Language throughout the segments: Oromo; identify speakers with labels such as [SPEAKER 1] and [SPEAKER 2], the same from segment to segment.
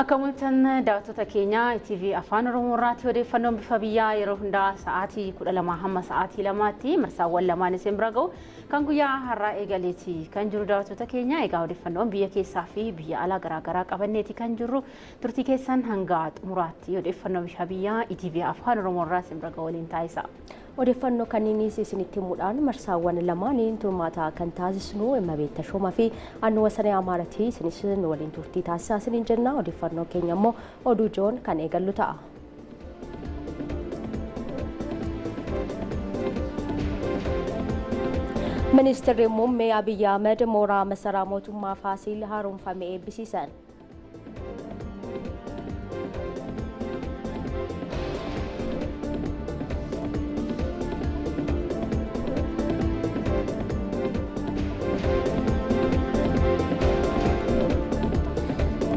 [SPEAKER 1] Akamutan daawwattoota keenya TV Afaan Oromoo irratti odeeffannoon bifa biyyaa yeroo hundaa sa'aatii 12 hamma sa'aatii 2tti marsaawwan lamaan isin bira ga'u kan guyyaa har'aa eegaleeti kan jiru daawwattoota keenya egaa odeeffannoon biyya keessaa fi biyya alaa garaagaraa qabanneeti kan jiru turtii keessan hanga xumuraatti odeeffannoo bifa biyyaa TV Afaan Oromoo irraa isin bira ga'u waliin taasisa.
[SPEAKER 2] Odeeffannoo kanniinis isinitti himuudhaan marsaawwan lamaaniin turmaataa kan taasisnu Immabeet Tashoomaa fi Annu Wasanee Amaaratii isinis waliin turtii taasisaa isiniin jenna. Odeeffannoo keenya immoo oduu joon kan eegallu ta'a. Ministeerri Muummee Abiyyi Ahmed mooraa masaraa mootummaa Faasiil haaromfame eebbisiisan.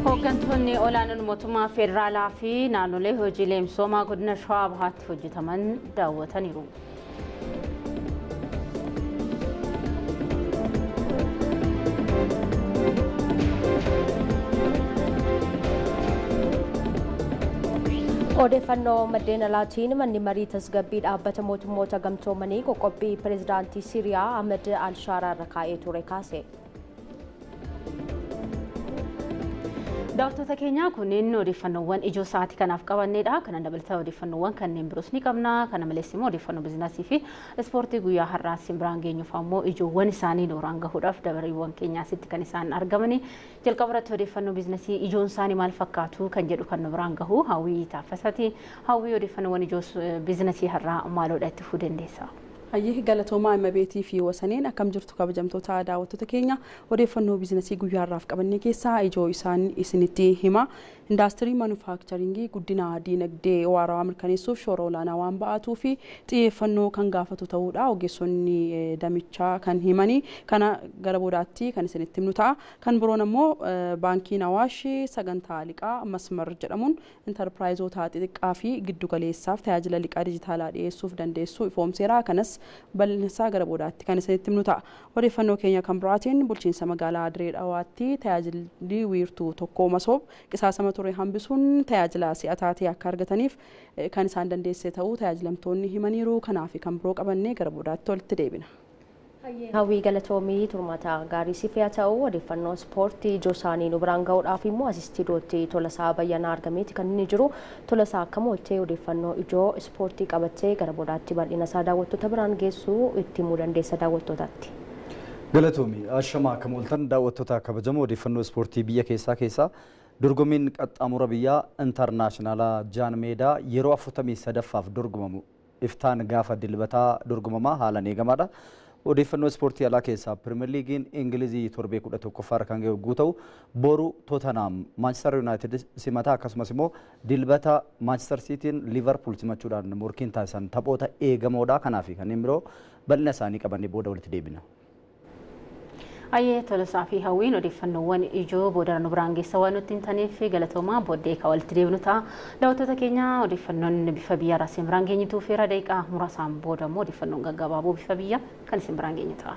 [SPEAKER 1] Hooggantoonni olaanoon mootummaa federaalaa fi naannolee hojiilee misoomaa godina Shawaa Bahaatti hojjetaman daawwataniiru.
[SPEAKER 2] Odeeffannoo maddeen alaatiin manni marii tasgabbii dhaabbata mootummoota gamtoomanii qoqqobbii pireezidaantii Siiriyaa Ahmed Al-Shaaraa irra kaa'ee ture kaase.
[SPEAKER 1] Daawwattoota keenya kunneen odeeffannoowwan ijoo sa'aatii kanaaf qabannedha. Kana dabalataa odeeffannoowwan kanneen biroos ni qabna. Kana malees immoo odeeffannoo biizinasii fi ispoortii guyyaa har'aa isin biraan geenyuuf ammoo ijoowwan isaanii dooraan gahuudhaaf dabareewwan keenyaa asitti kan isaan argamani. Jalqaba irratti odeeffannoo biizinasii ijoon isaanii maal fakkaatu kan jedhu kan nu biraan gahu Hawwii Taaffasaati. Hawwii odeeffannoowwan ijoo biizinasii har'aa maaloodha itti fufuu dandeessa?
[SPEAKER 3] Hayyee galatoomaa Immabeetii fi Wasaneen akkam jirtu kabajamtoota daawwattoota keenya odeeffannoo biizinasii guyyaa har'aaf qabannee keessaa ijoo isaan isinitti hima. Indaastirii manufaakcharingii guddina diinagdee waarawaa mirkaneessuuf shoora olaanaa waan ba'atuu fi xiyyeeffannoo kan gaafatu ta'uudha. Ogeessonni damichaa kan himanii kana gara boodaatti kan isinitti himnu ta'a. Kan biroon ammoo baankiin Awaash sagantaa liqaa masmar jedhamuun intarpiraayizoota xixiqqaa fi giddu galeessaaf tajaajila liqaa dijitaalaa dhiyeessuuf dandeessu ifoomseera. Kanas bal'insaa gara boodaatti kan isinitti himnu ta'a. Odeeffannoo keenya kan biraatiin bulchiinsa magaalaa Diree Dhawaatti tajaajilli wiirtuu tokkoo masoob qisaasama ture hambisuun tajaajila si'ataa ta'e akka argataniif kan isaan dandeesse ta'uu tajaajilamtoonni himaniiru. Kanaaf kan biroo qabannee gara boodaatti walitti deebina.
[SPEAKER 2] Hawwii galatoomii turmaata gaarii siif haa ta'u. Odeeffannoo ispoortii ijoo isaanii nu biraan ga'uudhaaf immoo asistiidootti Tolasaa Bayyanaa argameeti kan inni jiru. Tolasaa akkam ooltee odeeffannoo ijoo ispoortii qabattee gara boodaatti bal'ina isaa daawwattoota biraan geessuu itti himuu dandeessa daawwattootaatti.
[SPEAKER 4] Galatoomii ashamaa akkam ooltan daawwattoota kabajamoo odeeffannoo ispoortii biyya keessaa dorgommiin qaxxaamura biyyaa intarnaashinaala Jaan Meedaa yeroo 43ffaaf dorgomamu iftaan gaafa dilbataa dorgomamaa haalaan eegamaadha. Odeeffannoo ispoortii alaa keessaa Pirimeer Liigiin Ingilizii torbee 11ffaa kan ga'u yoo ta'u boru Tottenham Manchester United simataa akkasumas immoo dilbata Manchester Cityin Liverpool simachuudhaan morkiin taasisan taphoota eegamoodha. Kanaaf kanneen biroo bal'ina isaanii qabannee booda walitti deebina.
[SPEAKER 1] Ayyee Tolasaa fi Hawwiin odeeffannoowwan ijoo booda nu biraan geessa waan nutti himtaniif galatoomaa booddee ka walitti deebinu ta'a. Daawwattoota keenya odeeffannoon bifa biyyaa isin biraan geenyituu fi daqiiqaa muraasaan booda immoo odeeffannoon gaggabaaboo bifa biyyaa kan isin biraan geenyu ta'a.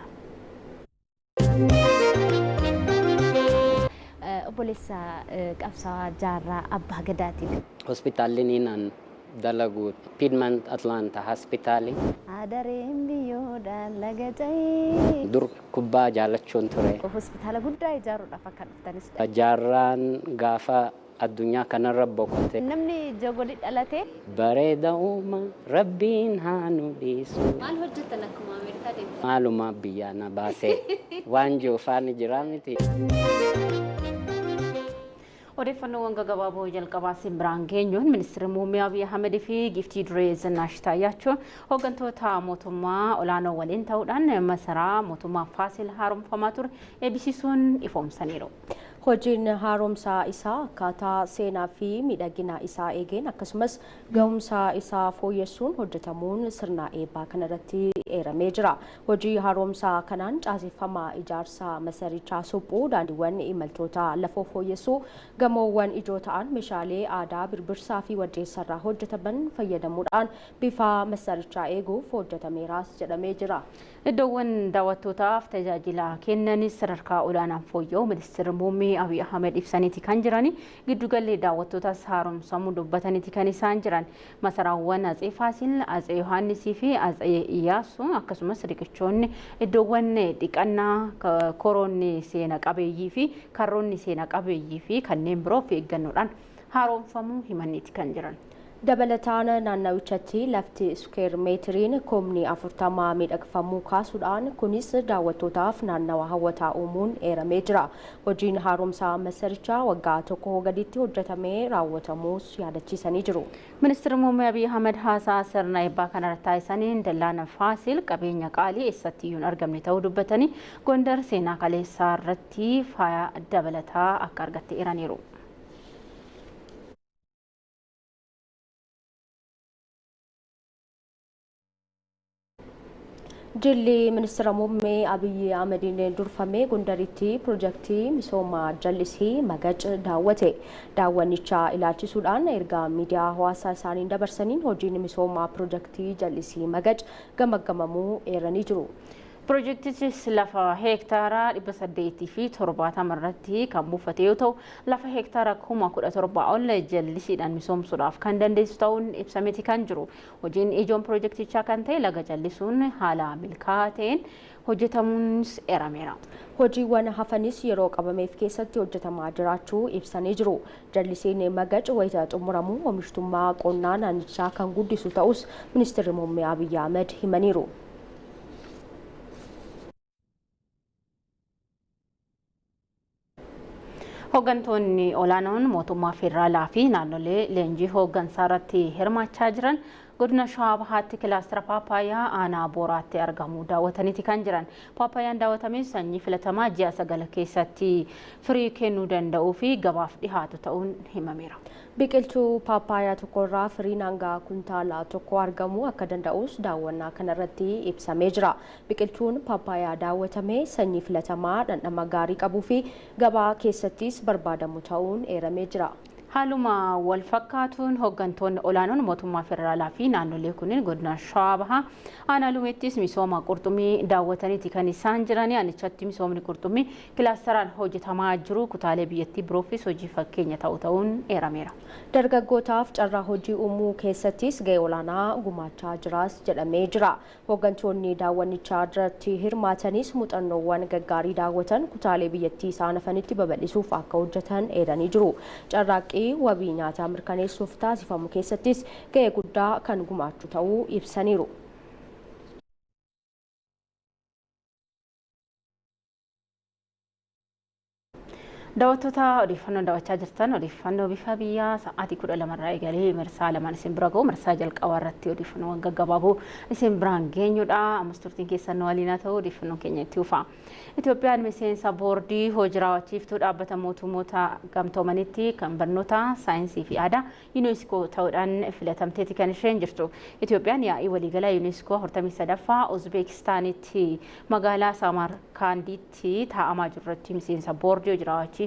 [SPEAKER 2] Obboleessa Qabsaa Jaarraa Abbaa Gadaatiin.
[SPEAKER 5] Hospitaalli niinaan dalagu Piedmont Atlanta Hospitaali.
[SPEAKER 2] Adareen biyyoodhaan lagatee.
[SPEAKER 5] Dur kubbaa jaalachuun ture.
[SPEAKER 2] Hospitaala guddaa ijaaruudhaaf akka dhuftanis.
[SPEAKER 5] Jaarraan gaafa addunyaa kanarra boqote.
[SPEAKER 2] Namni jogolii dhalate.
[SPEAKER 5] Bareeda uuma rabbiin haa nu dhiisu.
[SPEAKER 2] Maal hojjetan akkuma Ameerikaa deemte?
[SPEAKER 5] Maaluma biyyaa na baasee waan joofaan jira miti.
[SPEAKER 1] Odeeffannoowwan gaggabaaboo jalqabaa isin biraan geenyuun ministeerri muummee Abiyyi Ahmed fi Giftii Duree Zinaash Taayyaachuun hooggantoota mootummaa olaanoo waliin ta'uudhaan masaraa mootummaa Faasiil haaromfamaa ture eebbisiisuun ifoomsaniiru.
[SPEAKER 2] Hojiin haaromsaa isaa akkaataa seenaa fi miidhagina isaa eegeen akkasumas ga'umsa isaa fooyyessuun hojjetamuun sirna eebbaa kanarratti eeramee jira. Hojii haaromsaa kanaan caaseffama ijaarsa masarichaa suphuu daandiiwwan imaltoota lafoo fooyyessuu gamoowwan ijoo ta'an meeshaalee aadaa birbirsaa fi waddeessarraa hojjetaman fayyadamuudhaan bifa masarichaa eeguuf hojjetameeraas jedhamee jira.
[SPEAKER 1] Iddoowwan daawwattootaaf tajaajila kennanis sadarkaa olaanaan fooyya'u ministeerri muummee muummee Abiy Ahmed ibsaniiti kan jirani giddugallee daawwattootas haaromsamuu dubbataniiti kan isaan jiran masaraawwan Atsee Faasil, Atsee Yohaannisii fi Atsee Iyyaasuu akkasumas riqichoonni iddoowwan dhiqannaa koroonni seena qabeeyyii fi karroonni seena qabeeyyii fi kanneen biroo of eeggannoodhaan haaromfamuu himaniiti kan jiran.
[SPEAKER 2] Dabalataan naannawichatti lafti iskeer meetiriin 40 miidhagfamuu kaasuudhaan kunis daawwattootaaf naannawa hawwataa uumuun eeramee jira. Hojiin haaromsaa masarichaa waggaa tokko gaditti hojjetamee raawwatamuus yaadachiisanii jiru.
[SPEAKER 1] Ministeerri muummee Abiy Ahmed haasaa sirna eebbaa kanarratti taasisaniin dallaan Faasil qabeenya qaalii eessatti iyyuu hin argamne ta'uu dubbatanii Gondar seenaa kaleessaa irratti faaya dabalataa akka argatte eeraniiru.
[SPEAKER 2] Jilli ministeera muummee Abiy Ahmediin durfamee Gondaritti piroojeektii misooma jallisii Magac daawwate. Daawwannichaa ilaalchisuudhaan ergaa miidiyaa hawaasaa isaaniin dabarsaniin hojiin misooma piroojeektii jallisii Magac gamaggamamuu eeranii jiru.
[SPEAKER 1] Piroojeektichis lafa heektaara 870 irratti kan buufate yoo ta'u lafa heektaara 17,000 ol jallisiidhaan misoomsuudhaaf kan dandeessu ta'uun ibsameeti kan jiru. Hojiin ijoon piroojeektichaa kan ta'e laga jallisuun haala milkaa'aa ta'een hojjetamuunis eerameera.
[SPEAKER 2] Hojiiwwan hafanis yeroo qabameef keessatti hojjetamaa jiraachuu ibsanii jiru. Jallisiin Magac wayita xumuramuu oomishtummaa qonnaa naannichaa kan guddisu ta'us ministeerri muummee Abiy Ahmed himaniiru.
[SPEAKER 1] Hooggantoonni olaanoon mootummaa federaalaa fi naannolee leenjii hooggansaa irratti hirmaachaa jiran godina Shawaa Bahaatti kilaastara Paappaayyaa aanaa Booraatti argamu daawwataniiti kan jiran. Paappaayaan daawwatame sanyii filatamaa ji'a 9 keessatti firii kennuu danda'uu fi gabaaf dhihaatu ta'uun himameera.
[SPEAKER 2] Biqiltuu Paappaayyaa tokkorraa firiin hanga kuntaala tokko argamuu akka danda'us daawwannaa kanarratti ibsamee jira. Biqiltuun Paappaayyaa daawwatame sanyii filatamaa dhandhama gaarii qabuu fi gabaa keessattis barbaadamu ta'uun eeramee jira.
[SPEAKER 1] Haaluma wal fakkaatuun hooggantoonni olaanoon mootummaa federaalaa fi naannolee kunneen godina Shawaa Bahaa aanaa Lumeettis misooma qurxummii daawwataniiti kan isaan jiran. Aanichatti misoomni qurxummii kilaastaraan hojjetamaa jiru kutaalee biyyattii biroofis hojii fakkeenya ta'uun eerameera.
[SPEAKER 2] Dargaggootaaf carraa hojii uumuu keessattis gahee olaanaa gumaachaa jiraas jedhamee jira. Hooggantoonni daawwannichaa irratti hirmaatanis muuxannoowwan gaggaarii daawwatan kutaalee biyyattii isaan hafanitti babal'isuuf akka hojjetan eeranii jiru. Carraaqqii wabii nyaataa mirkaneessuuf taasifamu keessattis gahee guddaa kan gumaachu ta'uu ibsaniiru.
[SPEAKER 1] Daawwattoota odeeffannoo daawwachaa jirtan odeeffannoo bifa biyyaa sa'aatii 12 irraa eegalee marsaa lamaan isin bira ga'u marsaa jalqabaa irratti odeeffannoowwan gaggabaaboo isin biraan geenyudha. Ammas turtiin keessan waliin haa ta'u odeeffannoon keenya itti fufa. Itoophiyaan miseensa boordii hojii raawwachiiftuu dhaabbata mootummoota gamtoomanitti kan barnoota saayinsii fi aadaa yuuneeskoo ta'uudhaan filatamteeti kan isheen jirtu. Itoophiyaan yaa'ii waliigalaa yuuneeskoo 43ffaa Uzbeekistaanitti magaalaa Samarkaanditti taa'amaa jirurratti miseensa boordii hojii raawwachiiftuu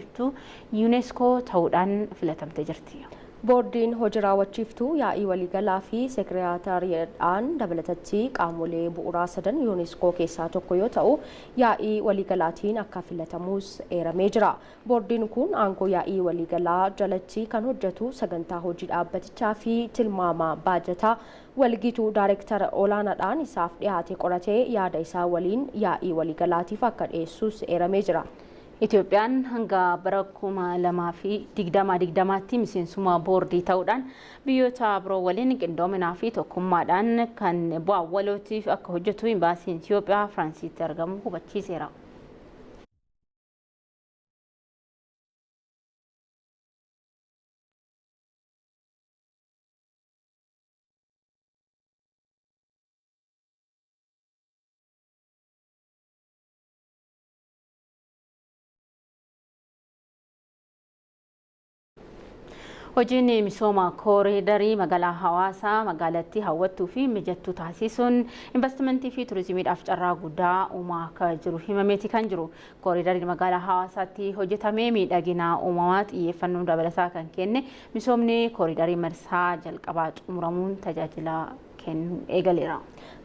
[SPEAKER 1] yuuneeskoo ta'uudhaan filatamtee jirti.
[SPEAKER 2] Boordiin hojii raawwachiiftuu yaa'ii waliigalaa fi seekreetaariyaadhaan dabalatatti qaamolee bu'uuraa 3 yuuneeskoo keessaa tokko yoo ta'u yaa'ii waliigalaatiin akka filatamuus eeramee jira. Boordiin kun aangoo yaa'ii waliigalaa jalatti kan hojjetu sagantaa hojii dhaabbatichaa fi tilmaama baajataa walgituu daayireektara olaanaadhaan isaaf dhiyaate qoratee yaada isaa waliin yaa'ii waliigalaatiif akka dhiyeessus eeramee jira.
[SPEAKER 1] Itoophiyaan hanga bara 2020tti miseensummaa boordii ta'uudhaan biyyoota biroo waliin qindoominaa fi tokkummaadhaan kan bu'aa walootiif akka hojjetu imbaasiin Itoophiyaa Firaansiitti argamu hubachiiseera. Hojiin misooma kooriidarii magaalaa Hawaasaa magaalattii hawwattuu fi mijattuu taasisuun investimentii fi turizimiidhaaf carraa guddaa uumaa akka jiru himameeti kan jiru. Kooriidariin magaalaa Hawaasaatti hojjetamee miidhagina uumamaa xiyyeeffannoo dabalataa kan kenne misoomni kooriidarii marsaa jalqabaa xumuramuun tajaajila kennu eegaleera.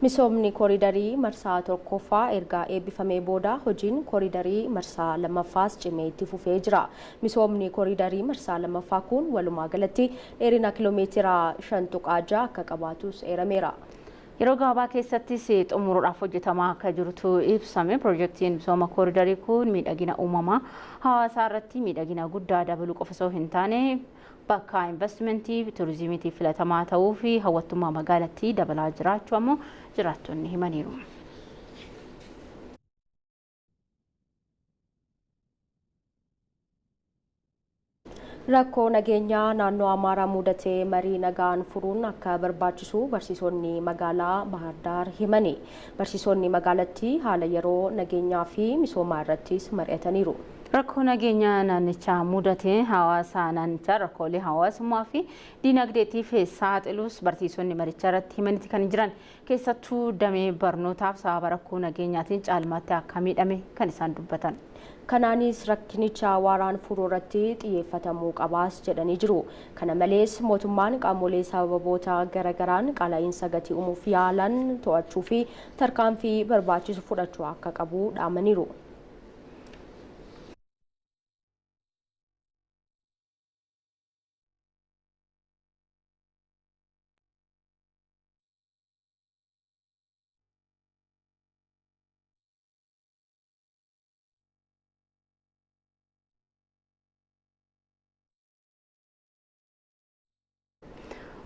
[SPEAKER 2] Misoomni kooriidarii marsaa tokkoffaa erga eebbifamee booda hojiin kooriidarii marsaa lammaffaas cimee itti fufee jira. Misoomni kooriidarii marsaa lammaffaa kun walumaa galatti dheerina kiiloomeetira 5.6 akka qabaatus eerameera.
[SPEAKER 1] Yeroo gabaabaa keessattis xumuruudhaaf hojjetamaa akka jirutu ibsame. Piroojeektiin misooma kooriidarii kun miidhagina uumamaa hawaasaa irratti miidhagina guddaa dabaluu qofa osoo hin taane bakka investimentii turizimiitiif filatamaa ta'uu fi hawwattummaa magaalattii dabalaa jiraachuu ammoo jiraattonni himaniiru.
[SPEAKER 2] Rakkoo nageenyaa naannoo Amaaraa mudatee marii nagaan furuun akka barbaachisu barsiisonni magaalaa Bahar Daar himani. Barsiisonni magaalattii haala yeroo nageenyaa fi misoomaa irrattis mari'ataniiru.
[SPEAKER 1] Rakkoo nageenyaa naannichaa mudatee hawaasa naannichaa rakkoolee hawaasummaa fi diinagdeetiif saaxiluus barsiisonni maricha irratti himaniiti kan jiran. Keessattuu damee barnootaaf sababa rakkoo nageenyaatiin caalmaatti akka miidhame kan isaan dubbatan.
[SPEAKER 2] Kanaanis rakkinicha waaraan furuu irratti xiyyeeffatamuu qabaas jedhanii jiru. Kana malees mootummaan qaamolee sababoota garagaraan qaala'insa gatii uumuuf yaalan to'achuu fi tarkaanfii barbaachisu fudhachuu akka qabu dhaamaniiru.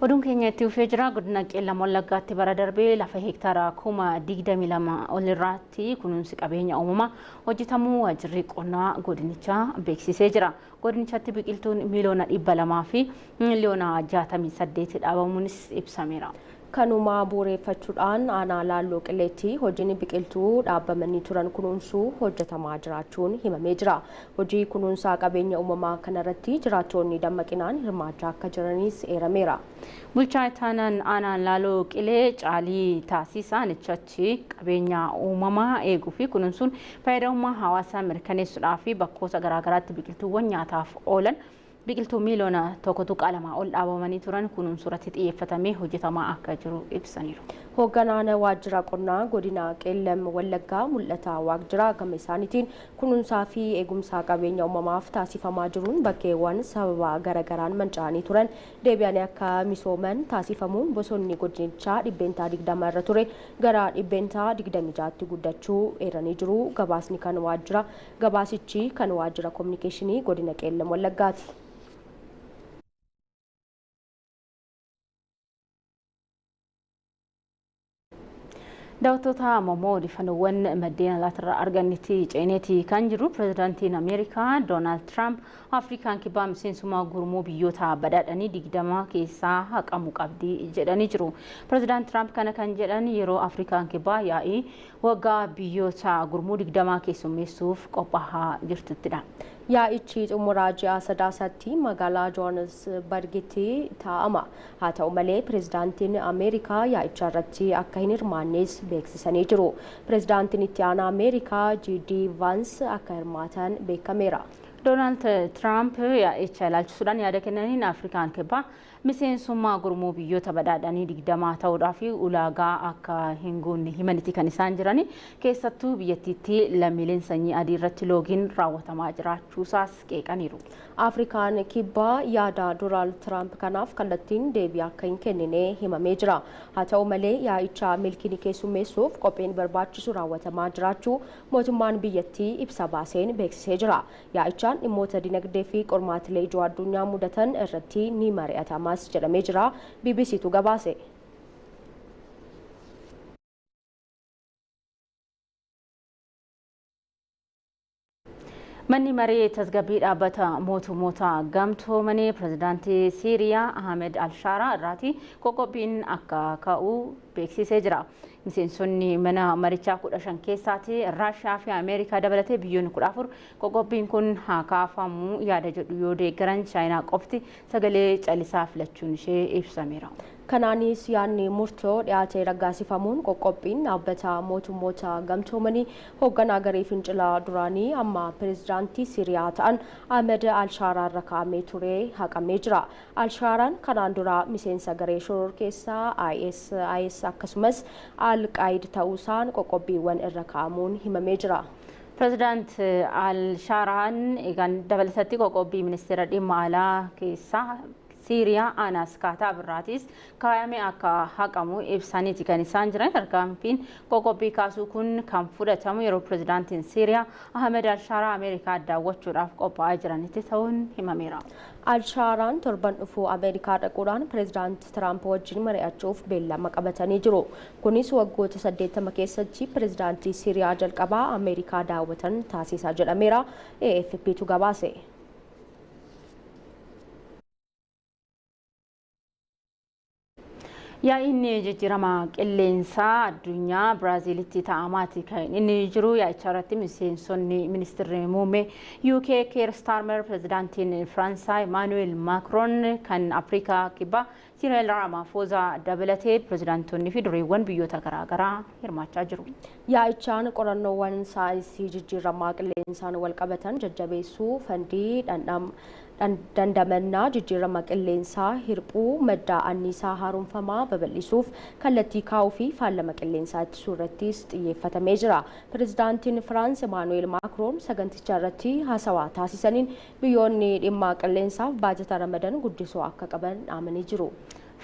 [SPEAKER 1] Oduun keenya itti fufee jira. Godina Qeellam Wallaggaatti bara darbee lafa heektaara 22,000 ol irratti kunuunsi qabeenya uumamaa hojjetamuu waajjirri qonnaa godinichaa beeksisee jira. Godinichatti biqiltuun miliyoona 200 fi miliyoona 68 dhaabamuunis ibsameera.
[SPEAKER 2] Kanuma bu'uureffachuudhaan aanaa Laalloo Qileetti hojiin biqiltuu dhaabamanii turan kunuunsuu hojjetamaa jiraachuun himamee jira. Hojii kunuunsaa qabeenya uumamaa kanarratti jiraattonni dammaqinaan hirmaachaa akka jiranis eerameera.
[SPEAKER 1] Bulchaa ittaanaan aanaa Laalloo Qilee Caalii Taasisaa nichachi qabeenya uumamaa eeguu fi kunuunsuun fayyadamummaa hawaasaa mirkaneessuudhaa fi bakkoota garaagaraatti biqiltuuwwan nyaataaf oolan biqiltuu miliyoona 1.2 ol dhaabamanii turan kunuunsuu irratti xiyyeeffatamee hojjetamaa akka jiru ibsaniiru.
[SPEAKER 2] Hoogganaan waajjira qonnaa godina Qeellam Wallaggaa Mul'ataa Waaqjiraa gama isaaniitiin kunuunsaa fi eegumsaa qabeenya uumamaaf taasifamaa jiruun bakkeewwan sababa garagaraan manca'anii turan deebi'anii akka misooman taasifamuun bosonni godinichaa 20 irra ture gara 26tti guddachuu eeranii jiru. Gabaasichi kan waajjira kominikeeshinii godina Qeellam Wallaggaati.
[SPEAKER 1] Daawwattoota ammoo odeeffannoowwan maddeen alaatirraa argannetti ceeneeti kan jiru. Pireezidaantiin Ameerikaa Doonaald Tiraamp Afrikaan kibbaa miseensummaa gurmuu biyyoota badhaadhanii 20 keessaa haqamuu qabdi jedhanii jiru. Pireezidaant Tiraamp kana kan jedhan yeroo Afrikaan kibbaa yaa'ii waggaa biyyoota gurmuu 20 keessummeessuuf qophaa'aa jirtuttidha.
[SPEAKER 2] Yaa'ichi xumuraa ji'a sadaasaatti magaalaa Johannesburgitti taa'ama. Haa ta'u malee pireezidaantiin Ameerikaa yaa'icha irratti akka hin hirmaannes beeksisanii jiru. Pireezidaantiin itti aanaa Ameerikaa J.D. Vance akka hirmaatan beekameera.
[SPEAKER 1] Doonaald Tiraamp yaa'icha ilaalchisuudhaan yaada kennaniin Afrikaan kibbaa miseensummaa gurmuu biyyoota badhaadhanii 20 ta'uudhaaf ulaagaa akka hin guunne himanitti kan isaan jiran. Keessattuu biyyattiitti lammiileen sanyii adii irratti loogiin raawwatamaa jiraachuusaas qeeqaniiru.
[SPEAKER 2] Afrikaan kibbaa yaada Doonaald Tiraamp kanaaf kallattiin deebii akka hin kennine himamee jira. Haa ta'u malee yaa'icha milkiin keessummeessuuf qopheen barbaachisu raawwatamaa jiraachuu mootummaan biyyattii ibsa baaseen beeksisee jira. Yaa'ichaan dhimmoota dinagdee fi qormaatilee ijoo addunyaa mudatan irratti ni mari'atamas jedhamee jira. BBCtu gabaase.
[SPEAKER 1] Manni maree tasgabbii dhaabbata mootummoota gamtoomanii pireezidaantii Siiriyaa Ahmed Alshaaraa irratti qoqqobbiin akka ka'u beeksisee jira. Miseensonni mana marichaa 15 keessaati Raashiyaa fi Ameerikaa dabalatee biyyoonni 14 qoqqobbiin kun haa kaafamu yaada jedhu yoo deeggaran Chaayinaa qofti sagalee calisaa filachuun ishee ibsameera.
[SPEAKER 2] Kanaanis yaadni murtoo dhiyaatee raggaasifamuun qoqqobbiin dhaabbata mootummoota gamtoomanii hoogganaa garee fincilaa duraanii amma pireezidaantii Siiriyaa ta'an Ahmed Alshaaraan irra kaa'amee ture haqamee jira. Alshaaraan kanaan dura miseensa garee shororkeessaa IS akkasumas Al-Qaa'id ta'uusaan qoqqobbiiwwan irra kaa'amuun himamee jira.
[SPEAKER 1] Pireezidaant Alshaaraan eegan dabalatatti qoqqobbii ministeera dhimma alaa keessaa Siiriyaa Anas Kaataa Birraatis kaayame akka haqamu ibsaniiti kan isaan jiran. Tarkaanfiin qoqqobbii kaasuu kun kan fudhatamu yeroo pireezidaantiin Siiriyaa Ahmed Alshaaraa Ameerikaa daawwachuudhaaf qophaa'aa jiranitti ta'uun himameera.
[SPEAKER 2] Alshaaraan torban dhufuu Ameerikaa dhaquudhaan pireezidaant Tiraamp wajjin mari'achuuf beellama qabatanii jiru. Kunis waggoota 80 keessatti pireezidaantii Siiriyaa jalqabaa Ameerikaa daawwatan taasisaa jedhameera. AFPtu gabaase.
[SPEAKER 1] Yaa'inni jijjiirama qilleensaa addunyaa Biraazilitti taa'amaati kan inni jiru. Yaa'icha irratti miseensonni ministeerri muummee UK Keir Starmer, pireezidaantiin Faransaay Emmanuel Macron, kan Afrikaa kibbaa Cyril Ramaphosa dabalatee pireezidaantonni fi dureewwan biyyoota garaagaraa hirmaachaa jiru.
[SPEAKER 2] Yaa'ichaan qorannoowwan saayinsii jijjiiramaa qilleensaan wal qabatan jajjabeessuu, fandii dandamannaa jijjiirama qilleensaa hirphuu, madda anniisaa haaromfamaa babal'isuuf kallattii kaa'uu fi faalama qilleensaa ittisuu irrattis xiyyeeffatamee jira. Pireezidaantiin Firaans Emmanuel Macron saganticha irratti haasawaa taasisaniin biyyoonni dhimma qilleensaaf baajata ramadan guddisuu akka qaban dhaamanii jiru.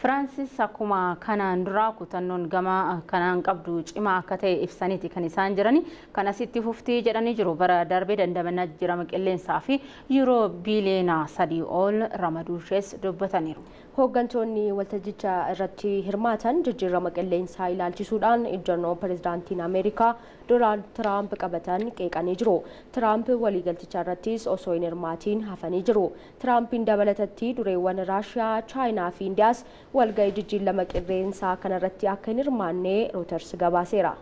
[SPEAKER 1] Firaansis akkuma kanaan dura kutannoon gama kanaan qabdu cimaa akka ta'e ibsaniiti kan isaan jirani. Kanasitti fuftii jedhanii jiru. Bara darbee dandamannaa jijjiirama qilleensaa fi yuuroo biiliyoona 3 ol ramaduu ishees dubbataniiru.
[SPEAKER 2] Hooggantoonni waltajjicha irratti hirmaatan jijjiirama qilleensaa ilaalchisuudhaan ejjennoo pireezidaantiin Ameerikaa Doonaald Tiraamp qabatan qeeqanii jiru. Tiraamp waliigalticha irrattis osoo hin hirmaatiin hafanii jiru. Tiraampiin dabalatatti dureewwan Raashiyaa, Chaayinaa fi Indiyaas walga'ii jijjiirama qilleensaa kanarratti akka hin hirmaanne Reuters gabaaseera.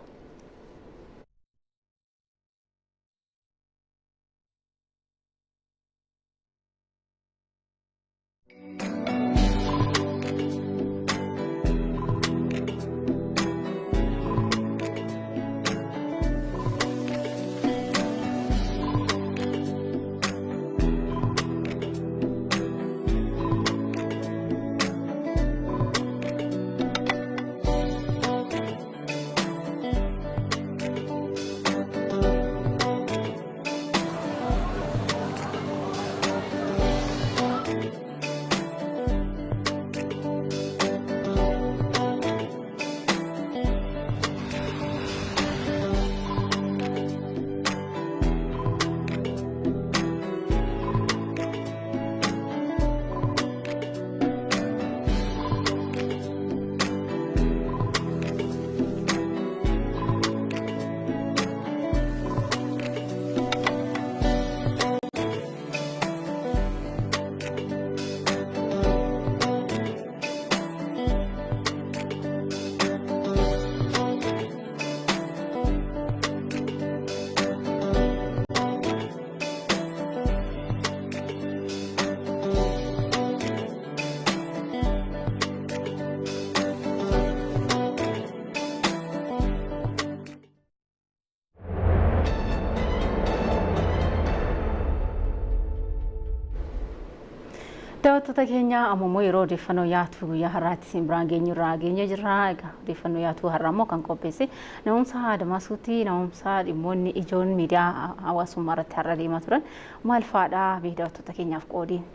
[SPEAKER 1] Daawwattoota keenya ammoo yeroo odeeffannoo yaatu guyyaa har'aatti isin biraan geenye jirra. Egaa odeeffannoo yaatu har'a immoo kan qopheesse Na'umsaa Adamaasuuti. Na'umsaa dhimmoonni ijoon miidiyaa hawaasummaa irratti har'a deemaa turan maal fa'aadha daawwattoota keenyaaf qoodiin?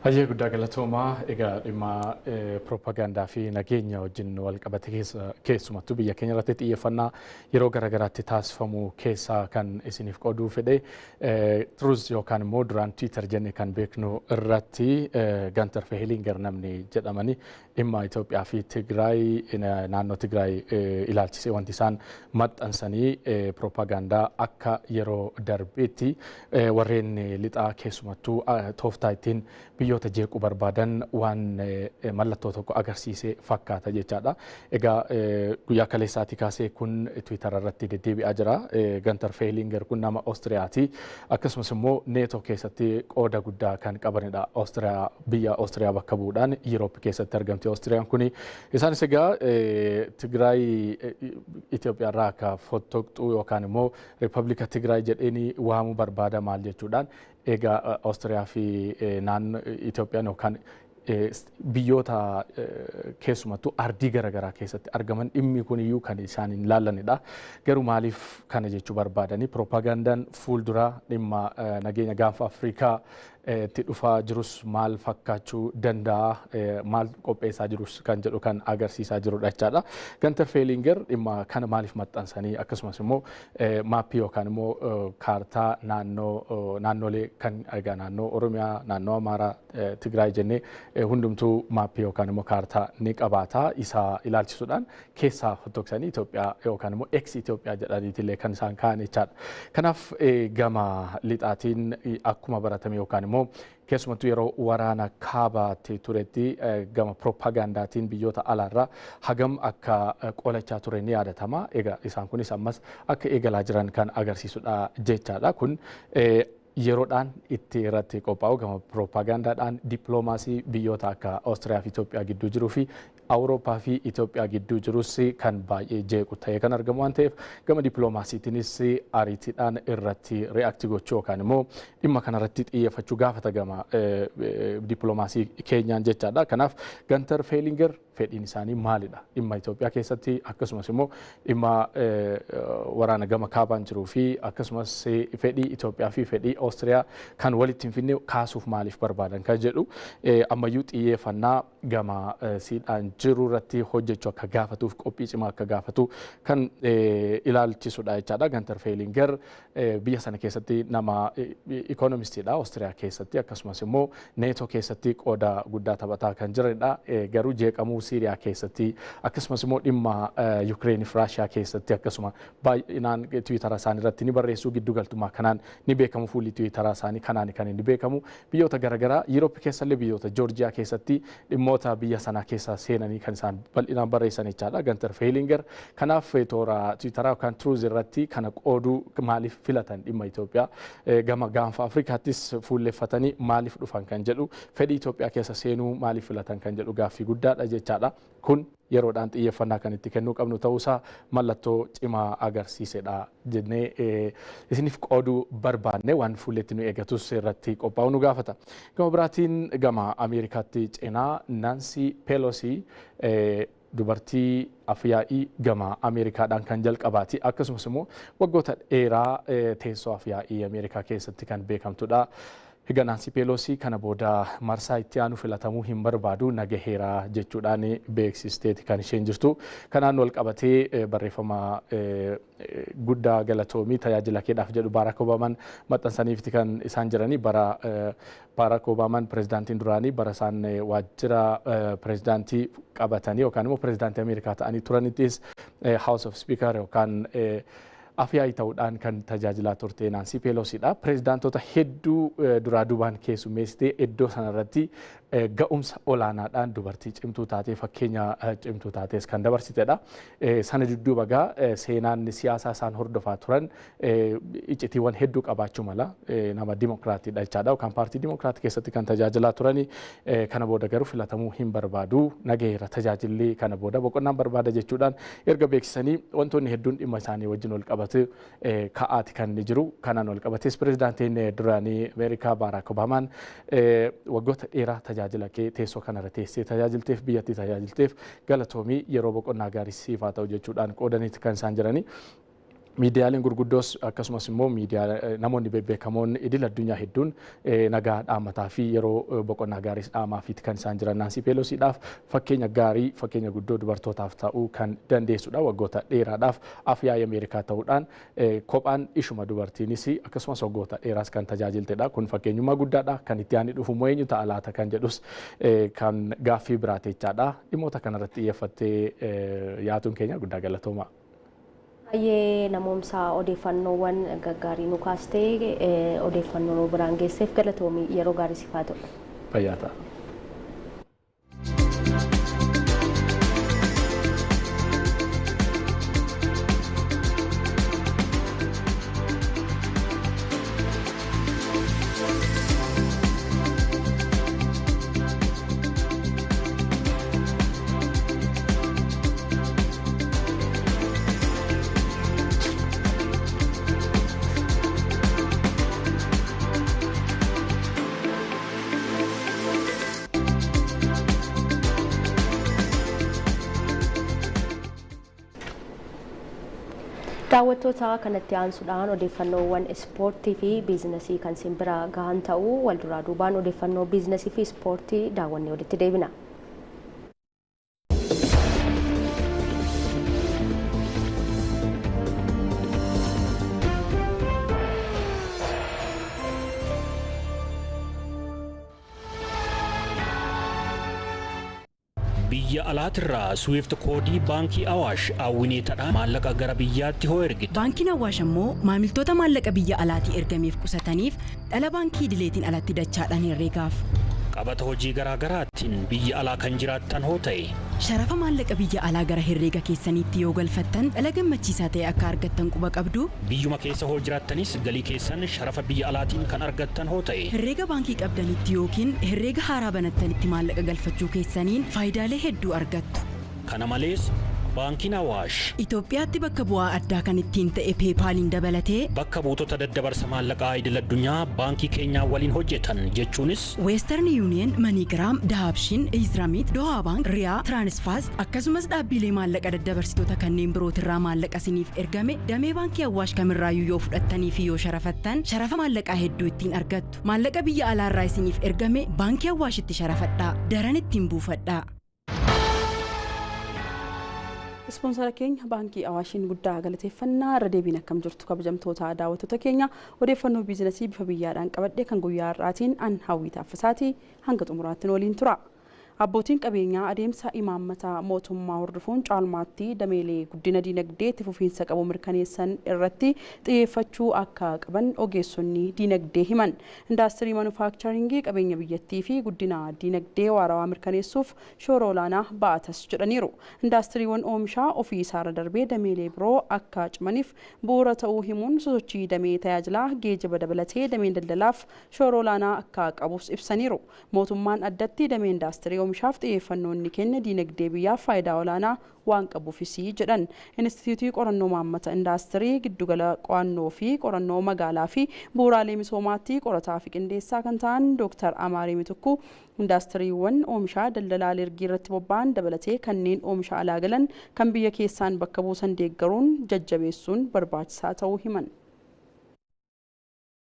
[SPEAKER 6] Hayyee guddaa galatoomaa. Egaa dhimma piroopagaandaa fi nageenya wajjin wal qabate keessumattuu biyya keenya irratti xiyyeeffannaa yeroo garaagaraatti taasifamu keessaa kan isiniif qooduu fedhe Truth yookaan immoo duraan Twitter jennee kan beeknu irratti Gantar Fehelinger namni jedhamanii dhimma Itoophiyaa fi Tigraay naannoo Tigraay ilaalchisee wanti isaan maxxansanii piroopagaandaa akka yeroo darbeetti warreen lixaa keessumattuu tooftaa ittiin biyyoota jeequu barbaadan waan mallattoo tokko agarsiisee fakkaata jechaadha. Egaa guyyaa kaleessaatii kaasee kun Twitter irratti deddeebi'aa jira. Gantar Feelinger kun nama Oostiriyaati. Akkasumas immoo neetoo keessatti qooda guddaa kan qabanidha. Biyya Oostiriyaa bakka bu'uudhaan Yuuroop keessatti argamti Oostiriyaan kuni. Isaanis egaa Tigraay Itoophiyaa irraa akka fottoqxuu yookaan immoo Riippablika Tigraay jedhanii waamuu barbaada maal jechuudhaan egaa Oostiriyaa fi naannoo Itoophiyaan yookaan biyyoota keessumattuu ardii garaagaraa keessatti argaman dhimmi kun iyyuu kan isaan hin laallanidha. Garuu maaliif kana jechuu barbaadanii piroopagandaan fuulduraa dhimma nageenya gaanfa Afrikaa itti dhufaa jirus maal fakkaachuu danda'a, maal qopheessaa jirus kan jedhu kan agarsiisaa jirudha jechaadha. Gantar Feelinger dhimma kana maaliif maxxansanii akkasumas immoo maappii yookaan immoo kaartaa naannolee kan egaa naannoo Oromiyaa, naannoo Amaaraa, Tigraay jennee hundumtuu maappii yookaan immoo kaartaa ni qabaata. Isa ilaalchisuudhaan keessaa fottoqsanii Itoophiyaa yookaan immoo ex Itoophiyaa jedhaniitillee kan isaan ka'an jechaadha. Kanaaf gama lixaatiin akkuma baratame yookaan immoo keessumattuu yeroo waraana kaabaatti turetti gama piroopagandaatiin biyyoota alaarraa hagam akka qolachaa ture ni yaadatama. Egaa isaan kunis ammas akka eegalaa jiran kan agarsiisudha jechaadha. Kun yeroodhaan itti irratti qophaa'u gama piroopaagandaadhaan dippiloomaasii biyyoota akka Oostiriyaa fi Itoophiyaa gidduu jiruu fi Awurooppaa fi Itoophiyaa gidduu jirus kan baay'ee jeequ ta'ee kan argamu waan ta'eef gama dippiloomaasiitiinis ariitiidhaan irratti re'aaktii gochuu yookaan immoo dhimma kanarratti xiyyeeffachuu gaafata gama dippiloomaasii keenyaan jechaadha. Kanaaf Gantar Feelinger fedhiin isaanii maalidha? Dhimma Itoophiyaa keessatti akkasumas immoo dhimma waraana gama kaabaan jiruu fi akkasumas fedhii Itoophiyaa fi fedhii Oostiriyaa kan walitti hin finne kaasuuf maaliif barbaadan kan jedhu ammayyuu xiyyeeffannaa gama siidhaan jiru irratti hojjechuu akka gaafatuuf qophii cimaa akka gaafatu kan ilaalchisudha jechaadha. Gantar Feelinger biyya sana keessatti nama ikoonomistiidha Oostiriyaa keessatti akkasumas immoo neetoo keessatti qooda guddaa taphataa kan jiranidha. Garuu jeeqamuu Siiriyaa keessatti akkasumas immoo dhimma Yukireeni fi Raashiyaa keessatti akkasuma baay'inaan Tiwiitara isaanii irratti ni barreessuu giddu galtummaa kanaan ni beekamu. Fuulli Tiwiitara isaanii kanaan kan inni beekamu. Biyyoota garaagaraa Yuuroop keessallee biyyoota Joorjiyaa keessatti dhimmoota biyya sanaa keessa seenanii kan isaan bal'inaan barreessan jechaadha. Gantar Feelinger kanaaf toora Tiwiitaraa yookaan Truuz irratti kana qooduu maaliif filatan dhimma Itoophiyaa gama gaanfa Afrikaattis fuulleeffatanii maaliif dhufan kan jedhu fedhii Itoophiyaa keessa seenuu maaliif filatan kan jedhu gaaffii guddaadha jechaadha. Kun yeroodhaan xiyyeeffannaa kan itti kennuu qabnu ta'uusaa mallattoo cimaa agarsiisedha jennee isiniif qooduu barbaanne waan fuulletti nu eegatus irratti qophaa'u nu gaafata. Gama biraatiin gama Ameerikaatti cinaa Naansi Peelosii dubartii afyaa'ii gama Ameerikaadhaan kan jalqabaati. Akkasumas immoo waggoota dheeraa teessoo afyaa'ii Ameerikaa keessatti kan beekamtudha. Egaa Naansi Peelosii kana booda marsaa itti aanu filatamuu hin barbaadu nagaheera jechuudhaan beeksisteeti kan isheen jirtu. Kanaan wal qabatee barreeffama guddaa galatoomii tajaajila keedhaaf jedhu Barack Obamaan maxxansaniifti kan isaan jiranii. Bara Barack Obamaan pirezidaantiin duraanii bara isaan waajjira pirezidaantii qabatanii yookaan immoo pirezidaantii Ameerikaa ta'anii turanittis House of Speaker yookaan afyaa'ii ta'uudhaan kan tajaajilaa turte Naansi Peelosiidha. Pirezidaantota hedduu duraa duubaan keessummeessitee iddoo sanarratti ga'umsa olaanaadhaan dubartii cimtuu taatee fakkeenya cimtuu taates kan dabarsitedha. Sana dudduuba egaa seenaan siyaasaa isaan hordofaa turan iccitiiwwan hedduu qabaachuu mala nama dimokiraatiidha jechaadha yookaan paartii dimokiraatii keessatti kan tajaajilaa turani. Kana booda garuu filatamuu hin barbaadu nagaheera tajaajilli kana booda boqonnaan barbaada jechuudhaan erga beeksisanii wantoonni hedduun dhimma isaanii wajjin wal qabatu ka'aati kan jiru. Kanaan wal qabates pirezidaantiin duraanii Ameerikaa Barack Obamaan waggoota dheeraa tajaajila kee teessoo kanarra teessee tajaajilteef biyyattii tajaajilteef galatoomii yeroo boqonnaa gaarii siif haa ta'u jechuudhaan qoodaniiti kan isaan jiranii. Miidiyaaleen gurguddoos akkasumas immoo namoonni bebbeekamoon idil addunyaa hedduun nagaa dhaammataa fi yeroo boqonnaa gaariis dhaamaafiiti kan isaan jiran. Naansi Peelosiidhaaf fakkeenya gaarii fakkeenya guddoo dubartootaaf ta'uu kan dandeessudha. Waggoota dheeraadhaaf afyaa'ii Ameerikaa ta'uudhaan kophaan ishuma dubartiinis akkasumas waggoota dheeraas kan tajaajiltedha. Kun fakkeenyummaa guddaadha. Kan itti aanee dhufu eenyu ta'a laata kan jedhus kan gaaffii biraatechaadha. Dhimmoota kanarratti xiyyeeffattee yaatuun keenya guddaa galatooma.
[SPEAKER 2] Baay'ee namoomsa odeeffannoowwan gaggaarii nu kaastee odeeffannoo biraan geesseef galatoomii yeroo gaarii siif haa ta'u.
[SPEAKER 6] fayyaa ta'a.
[SPEAKER 2] daawwattoota kanatti aansuudhaan odeeffannoowwan ispoortii fi biizinasii kan simbira gahan ta'uu walduraa duubaan odeeffannoo biizinasii fi ispoortii daawwannee walitti deebina.
[SPEAKER 7] biyya alaatirraa Swift koodii baankii Awaash hawwineetadhaan maallaqa gara biyyaatti hoo ergite.
[SPEAKER 8] Baankiin Awaash immoo maamiltoota maallaqa biyya alaatii ergameef qusataniif dhala baankii idileetiin alatti dachaadhaan herreegaaf.
[SPEAKER 7] Qabata hojii garaagaraatiin biyya alaa kan jiraattan hoo ta'e.
[SPEAKER 8] Sharafa maallaqa biyya alaa gara herreega keessaniitti yoo galfattan dhala gammachiisaa ta'e akka argattan quba qabdu.
[SPEAKER 7] Biyyuma keessa hoo jiraattanis galii keessan sharafa biyya alaatiin kan argattan hoo ta'e.
[SPEAKER 8] Herreega baankii qabdanitti yookiin herreega haaraa banattanitti maallaqa galfachuu keessaniin faayidaalee hedduu argattu.
[SPEAKER 7] Kana malees baankiin Awaash
[SPEAKER 8] Itoophiyaatti bakka bu'aa addaa kan ittiin ta'e peepaaliin dabalatee
[SPEAKER 7] bakka buutota daddabarsa maallaqaa idil addunyaa baankii keenyaa waliin hojjetan jechuunis
[SPEAKER 8] Western Union, MoneyGram, Dahabshin, Izramit, Doha Bank, Riyaa, Transfast akkasumas dhaabbilee maallaqa daddabarsitoota kanneen birootirraa maallaqa isiniif ergame damee baankii Awaash kamirraayyuu yoo fudhattanii fi yoo sharafattan sharafa maallaqaa hedduu ittiin argattu. Maallaqa biyya alaarraa isiniif ergame baankii Awaashitti sharafadhaa. Daran ittiin buufadhaa.
[SPEAKER 3] Ispoonsara keenya baankii Awaashiin guddaa galateeffannaa irra deebiin akkam jirtu kabajamtoota daawwattoota keenya odeeffannoo biizinasii bifa biyyaadhaan qabadhee kan guyyaa har'aatiin an hawwii taaffisaati hanga xumuraatti waliin tura. Abbootiin qabeenyaa adeemsa imaammataa mootummaa hordofuun caalmaatti dameelee guddina dinagdee itti fufiinsa qabu mirkaneessan irratti xiyyeeffachuu akka qaban ogeessonni dinagdee himan. Indaastirii manufaakcharingii qabeenya biyyattii fi guddina dinagdee waarawaa mirkaneessuuf shoora olaanaa ba'atas jedhaniiru. Indaastiriiwwan oomishaa ofii isaarra darbee dameelee biroo akka cimaniif bu'uura ta'uu himuun sosochii damee tajaajilaa geejjiba dabalatee dameen daldalaaf shoora olaanaa akka qabus ibsaniiru. Mootummaan addatti damee indaastirii oomishaaf xiyyeeffannoon kenna dinagdee biyyaaf faayidaa olaanaa waan qabuufis jedhan. Instituutii qorannoo maammata indaastirii giddugala qo'annoo fi qorannoo magaalaa fi bu'uuraalee misoomaatti qorataa fi qindeessaa kan ta'an Dr. Amaarii Mitukku indaastiriiwwan oomishaa daldalaa alergii irratti bobba'an dabalatee kanneen oomisha alaa galan kan biyya keessaan bakka buusan deeggaruun jajjabeessuun barbaachisaa ta'uu himan.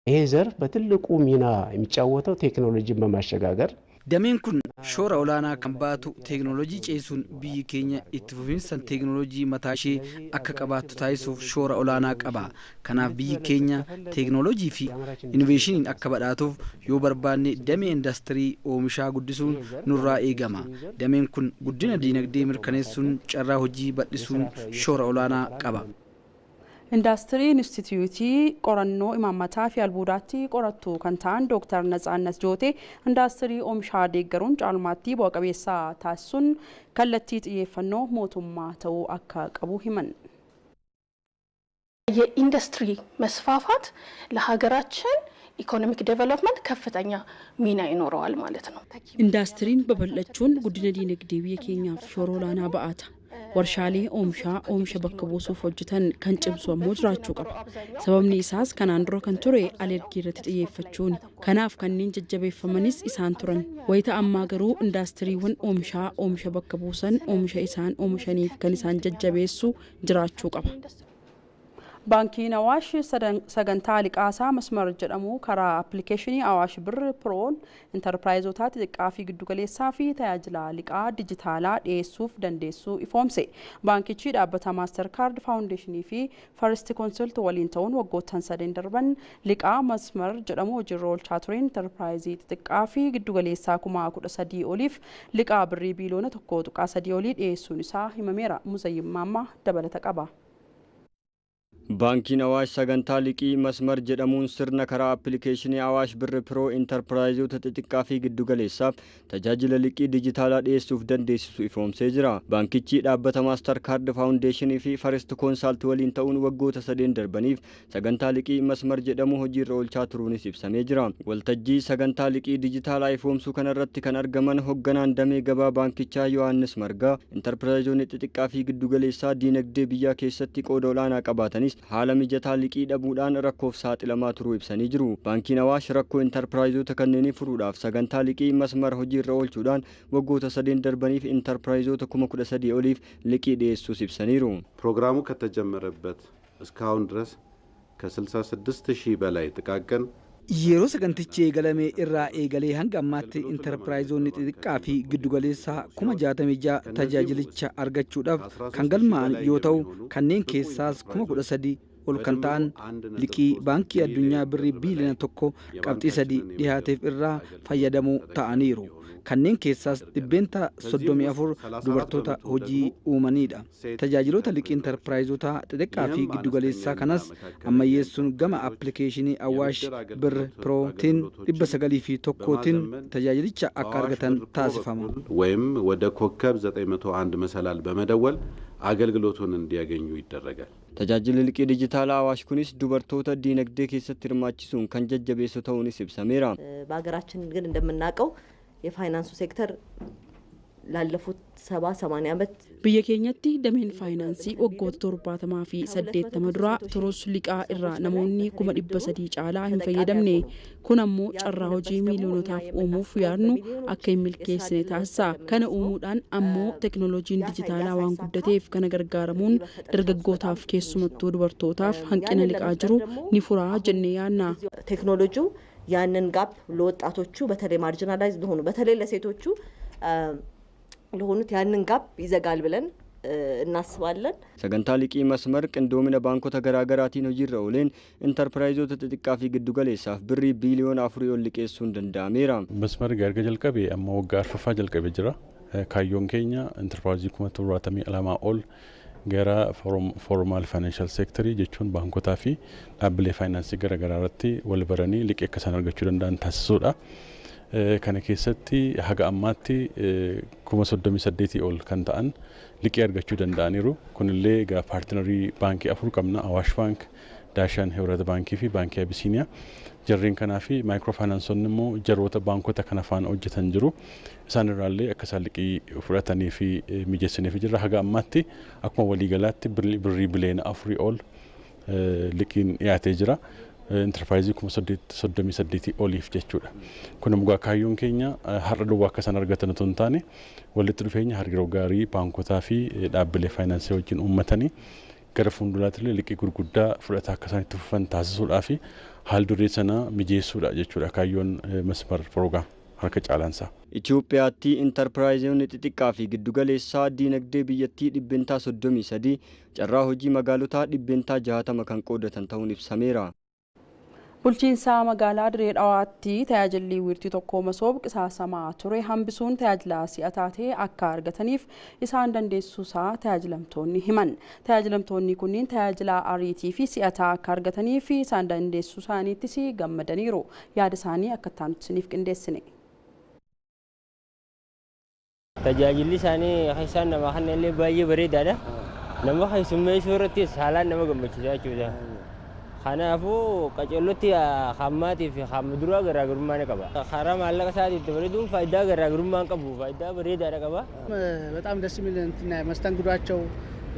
[SPEAKER 9] ይሄ ዘርፍ በትልቁ ሚና የሚጫወተው ቴክኖሎጂን በማሸጋገር
[SPEAKER 10] dameen kun shoora olaanaa kan baatu teeknooloojii ceesuun biyyi keenya itti fufiinsa teeknooloojii mataa ishee akka qabaattu taasisuuf shoora olaanaa qaba. Kanaaf biyyi keenya teeknooloojii fi innoveeshiniin akka badhaatuuf yoo barbaanne damee indaastirii oomishaa guddisuun nurraa eegama. Dameen kun guddina dinagdee mirkaneessuun carraa hojii bal'isuun shoora olaanaa qaba.
[SPEAKER 3] Indaastirii Instituutii qorannoo imaammataa fi albuudaatti qorattu kan ta'an Dr. Natsaannet Jootee indaastirii oomishaa deeggaruun caalmaatti bu'a qabeessa taasisuun kallattii xiyyeeffannoo mootummaa ta'uu akka qabu himan.
[SPEAKER 11] የኢንዱስትሪ መስፋፋት ለሀገራችን ኢኮኖሚክ ዴቨሎፕመንት ከፍተኛ ሚና ይኖረዋል ማለት ነው።
[SPEAKER 3] ኢንዱስትሪን በበለቹን ጉድነ ዲነግዴ biyya keenyaaf shoora olaanaa ba'ata. Warshaalee oomisha bakka buusuuf hojjetan kan cimsu ammoo jiraachuu qaba. Sababni isaas kanaan dura kan ture alergii irratti xiyyeeffachuun. Kanaaf kanneen jajjabeeffamanis isaan turan. Wayita ammaa garuu indaastiriiwwan oomisha bakka buusan oomisha isaan oomishaniif kan isaan jajjabeessu jiraachuu qaba. Baankiin Awaash sagantaa liqaasaa masmar jedhamu karaa appilikeeshinii Awaash Bir Proon intarpiraayizotaa xixiqqaa fi giddugaleessaa fi tajaajila liqaa dijitaalaa dhiyeessuuf dandeessuu ifoomse. Baankichi dhaabbata Maaster Kaard Faawundeeshinii fi First Consult waliin ta'uun waggoottan 3 darban liqaa masmar jedhamu hojiirra oolchaa tureen intarpiraayizii xixiqqaa fi giddugaleessaa 13,000 oliif liqaa birrii biiliyoona 1.3 olii dhiyeessuun isaa himameera. Muzayyim Maammaa dabalata qaba.
[SPEAKER 12] Baankiin Awaash sagantaa liqii masmar jedhamuun sirna karaa appilikeeshinii Awaash Birr Piroo Intarpiraayizoota xixiqqaa fi giddugaleessaaf tajaajila liqii dijitaalaa dhiyeessuuf dandeessisu ifoomsee jira. Baankichi dhaabbata Maastar Kaard Faawundeeshinii fi Farist Koonsaalti waliin ta'uun waggoota 3 darbaniif sagantaa liqii masmar jedhamu hojiirra oolchaa turuunis ibsamee jira. Waltajjii sagantaa liqii dijitaalaa ifoomsuu kanarratti kan argaman hoogganaan damee gabaa baankichaa Yohaannis Margaa intarpiraayizoonni xixiqqaa fi giddugaleessaa diinagdee biyyaa keessatti qooda olaanaa qabaatanis haala mijataa liqii dhabuudhaan rakkoof saaxilamaa turuu ibsanii jiru. Baankiin Awaash rakkoo intarpiraayizoota kanneenii furuudhaaf sagantaa liqii masmar hojiirra oolchuudhaan waggoota 3 darbaniif intarpiraayizoota 13,000 oliif liqii dhiyeessuus ibsaniiru.
[SPEAKER 13] ፕሮግራሙ ከተጀመረበት እስካሁን ድረስ ከ66,000 በላይ ጥቃቅን
[SPEAKER 10] yeroo sagantichi eegalame irraa eegalee hanga ammaatti intarpiraayizoonni xixiqqaa fi giddugaleessaa 66,000 tajaajilicha argachuudhaaf kan galmaa'an yoo ta'u kanneen keessaas 13,000 ol kan ta'an liqii baankii addunyaa birrii biiliyoona 1.3 dhiyaateef irraa fayyadamuu ta'aniiru. kanneen keessaas 34 dubartoota hojii uumanidha. Tajaajiloota liqii intarpiraayizoota xixiqqaa fi giddugaleessaa kanas ammayyeessuun gama appilikeeshinii Awaash Birr Pirootiin 901tiin tajaajilicha akka argatan taasifama.
[SPEAKER 13] ወይም ወደ ኮከብ 901 መሰላል በመደወል አገልግሎቱን እንዲያገኙ ይደረጋል።
[SPEAKER 12] Tajaajilli liqii dijitaalaa Awaash kunis dubartoota diinagdee keessatti hirmaachisuun kan jajjabeessu ta'uunis ibsameera.
[SPEAKER 14] በሀገራችን ግን እንደምናውቀው የፋይናንሱ ሴክተር ላለፉት 70-80 ዓመት
[SPEAKER 3] biyya keenyatti dameen faayinaansii waggoota 70 fi 80 dura turus liqaa irraa namoonni 300,000 caalaa hin fayyadamne. Kun ammoo carraa hojii miiliyoonotaaf uumuuf yaadnu akka hin milkeessine taasisa. Kana uumuudhaan ammoo teknooloojiin dijitaalaa waan guddateef kana gargaaramuun dargaggootaaf keessumattuu dubartootaaf hanqina liqaa jiru ni furaa jennee yaadna.
[SPEAKER 14] ቴክኖሎጂው ያንን ጋፕ ለወጣቶቹ በተለይ ማርጂናላይዝ ለሆኑ በተለይ ለሴቶቹ ለሆኑት ያንን ጋፕ ይዘጋል ብለን እናስባለን።
[SPEAKER 12] Sagantaa liqii masmar qindoomina baankota garaagaraatiin hojiirra ooleen intarpiraayizoota xixiqqaa fi giddugaleessaaf birrii biiliyoona 4 ol liqeessuun danda'ameera.
[SPEAKER 15] Masmar erga jalqabee amma waggaa 4ffaa jalqabee jira. Kaayyoon keenya intarpiraayizii 72 ol gara formal financial sector jechuun baankotaa fi dhaabbilee faayinaansii garaagaraa irratti wal baranii liqii akka isaan argachuu danda'an taasisuudha. Kana keessatti haga ammaatti 38,000 ol kan ta'an liqii argachuu danda'aniiru. Kunillee egaa paartinarii baankii 4 qabna. Awaash Baank, Daashan Hewrat Baankii fi Baankii Abisiiniyaa. Jarreen kanaa fi maayikiroofaayinaansonni immoo jaroota baankota kana faana hojjetan jiru. Isaan irraallee akka isaan liqii fudhatanii fi mijeessaniif jirra. Haga ammaatti akkuma waliigalaatti birrii biiliyoona 4 ol liqiin dhiyaatee jira. Intarpiraayizii 38,000 oliif jechuudha. Kun immoo kaayyoon keenya har'a duwwaa akka isaan argatan otoo hin taane walitti dhufeenya hariiroo gaarii baankotaa fi dhaabbilee faayinaansii wajjin uummatanii gara fuulduraatti illee liqii gurguddaa fudhataa akka isaan itti fufan taasisuudhaa fi haal duree sana mijeessuudha jechuudha kaayyoon masmar piroograam harka caalaansaa.
[SPEAKER 12] Itoophiyaatti intarpiraayizoonni xixiqqaa fi giddugaleessaa diinagdee biyyattii 33 carraa hojii magaalotaa 60 kan qoodatan ta'uun ibsameera.
[SPEAKER 3] Bulchiinsa magaalaa Diree Dhawaatti tajaajilli wiirtii tokko masoob qisaasamaa ture hambisuun tajaajila si'ataa ta'e akka argataniif isaan dandeessuusaa tajaajilamtoonni himan. Tajaajilamtoonni kunniin tajaajila ariitii fi si'ataa akka argataniif isaan dandeessuu isaaniittis gammadaniiru. Yaada isaanii akka itti isiniif qindeessine.
[SPEAKER 16] Tajaajilli isaanii isaan nama kanneen baay'ee bareedaadha. Nama keessummeessuu irratti haalaan nama gammachiisa jechuudha. Kanaafuu qacellotti hammaatii fi hammaduraa garaagarummaa ni qaba. Karaa maallaqa isaatiin dabaluun faayidaa garaagarummaa qabu. Faayidaa bareedaadha qaba.
[SPEAKER 17] በጣም ደስ የሚል እንትና መስተንግዷቸው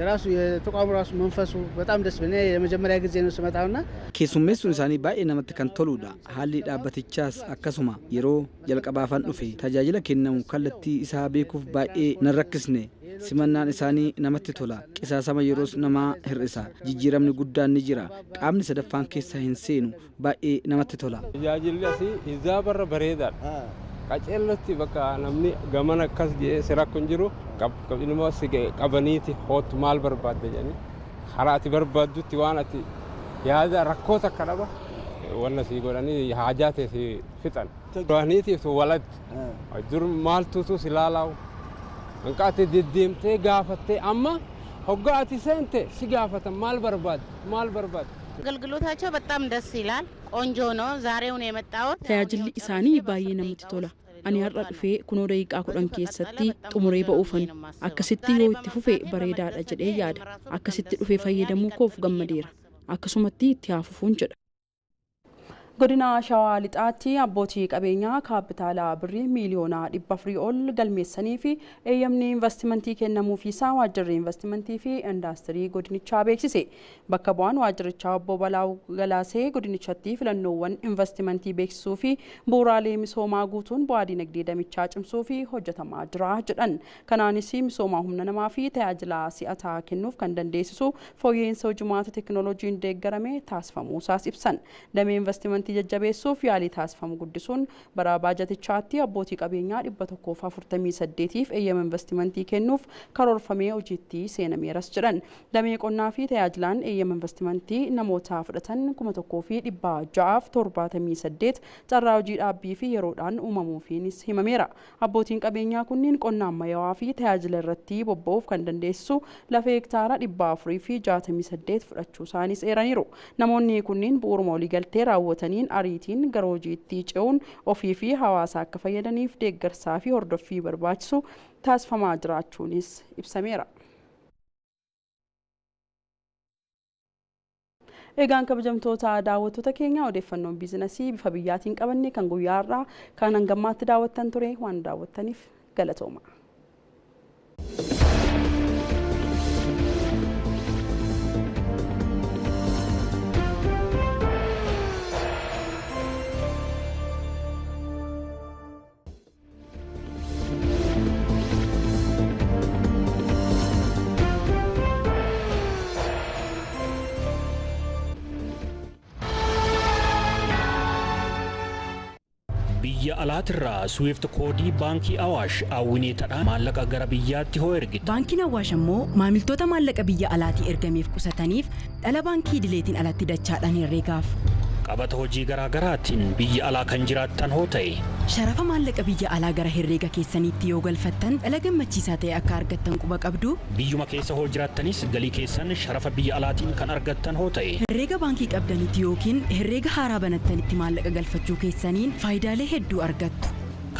[SPEAKER 17] የራሱ የተቋሙ ራሱ መንፈሱ በጣም ደስ ብኔ የመጀመሪያ ጊዜ ነው ስመጣውና
[SPEAKER 10] keessummeessuun isaanii baay'ee namatti kan toludha. Haalli dhaabbatichaas akkasuma yeroo jalqabaafan dhufe tajaajila kennamu kallattii isaa beekuuf baay'ee nan rakkisne. Simannaan isaanii namatti tola. Qisaasama yeroos namaa hir'isa. Jijjiiramni guddaan ni jira. Qaamni sadaffaan keessaa hin seenu baay'ee namatti tola.
[SPEAKER 18] Tajaajilli asii hizaa barra bareedaadha. Qacellotti bakka namni gamana akkas jedhee si rakko hin jiru immoo si qabaniiti hootu maal barbaadde jedhanii karaa ati barbaaddutti waan ati yaada rakkoota akka dhaba wanna si godhanii haajaa ta'e si fixan. Duraaniitiif walatti dur maaltuutu si laalaawu hanqaate deddeemtee gaafattee amma ሆጋቲ ሰንቴ ሲጋፈተ ማል በርባድ
[SPEAKER 19] አገልግሎታቸው በጣም ደስ ይላል። ቆንጆ ነው። ዛሬውን የመጣሁት
[SPEAKER 3] tajaajilli isaanii baay'ee namatti tola. Ani har'a dhufee kunoo daqiiqaa 10 keessatti xumuree ba'uufan akkasitti yoo itti fufe bareedaadha jedhee yaada. Akkasitti dhufee fayyadamuu koof gammadeera. Akkasumatti itti haafufuun jedha. Godina Shawaa Lixaatti abbootii qabeenyaa kaapitaala birrii miiliyoona 400 ol galmeessanii fi eeyyamni investimentii kennamuufii isaa waajjirri investimentii fi indaastirii godinichaa beeksise. Bakka bu'aan waajjirichaa obbo Balaaw Galaasee godinichatti filannoowwan investimentii beeksisuu fi bu'uuraalee misoomaa guutuun bu'aa dinagdee damichaa cimsuu fi hojjetamaa jira jedhan. Kanaanis misooma humna namaa fi tajaajila si'ataa kennuuf kan dandeessisu fooyya'insa hojimaata teekinooloojiin deeggarame taasifamuusaas ibsan. Damee investimentii jajjabeessuuf yaalii taasifamu guddisuun bara baajatichaatti abbootii qabeenyaa 148f eeyyama investimentii kennuuf karoorfamee hojiitti seenameeras jedhan. Damee qonnaa fi tajaajilaan eeyyama investimentii namoota fudhatan 1678 carraa hojii dhaabbii fi yeroodhaan uumamuufiinis himameera. Abbootiin qabeenyaa kunniin qonna ammayyaawaa fi tajaajila irratti bobba'uuf kan dandeessisu lafa hektaara 468 fudhachuu isaanis eeraniiru. Namoonni kunniin bu'uuruma waliigaltee raawwatanii ariitiin gara hojiitti ce'uun ofii fi hawaasa akka fayyadaniif deeggarsaa fi hordoffii barbaachisu taasifamaa jiraachuunis ibsameera. Egaan kabajamtoota daawwattoota keenya odeeffannoon biizinasii bifa biyyaatiin qabanne kan guyyaa irraa kan hangammaatti daawwattan ture waan daawwattaniif galatooma.
[SPEAKER 7] biyya alaatirraa Swift koodii baankii Awaash hawwineetadhaan maallaqa gara biyyaatti hoo ergite.
[SPEAKER 8] Baankiin Awaash immoo maamiltoota maallaqa biyya alaatii ergameef qusataniif dhala baankii idileetiin alatti dachaadhaan herreegaaf.
[SPEAKER 7] Qabata hojii garaa garaatiin biyya alaa kan jiraattan hoo ta'e.
[SPEAKER 8] Sharafa maallaqa biyya alaa gara herreega keessaniitti yoo galfattan dhala gammachiisaa ta'e akka argattan quba qabdu.
[SPEAKER 7] Biyyuma keessa hoo jiraattanis galii keessan sharafa biyya alaatiin kan argattan hoo ta'e.
[SPEAKER 8] Herreega baankii qabdanitti yookiin herreega haaraa banattanitti maallaqa galfachuu keessaniin faayidaalee hedduu argattu.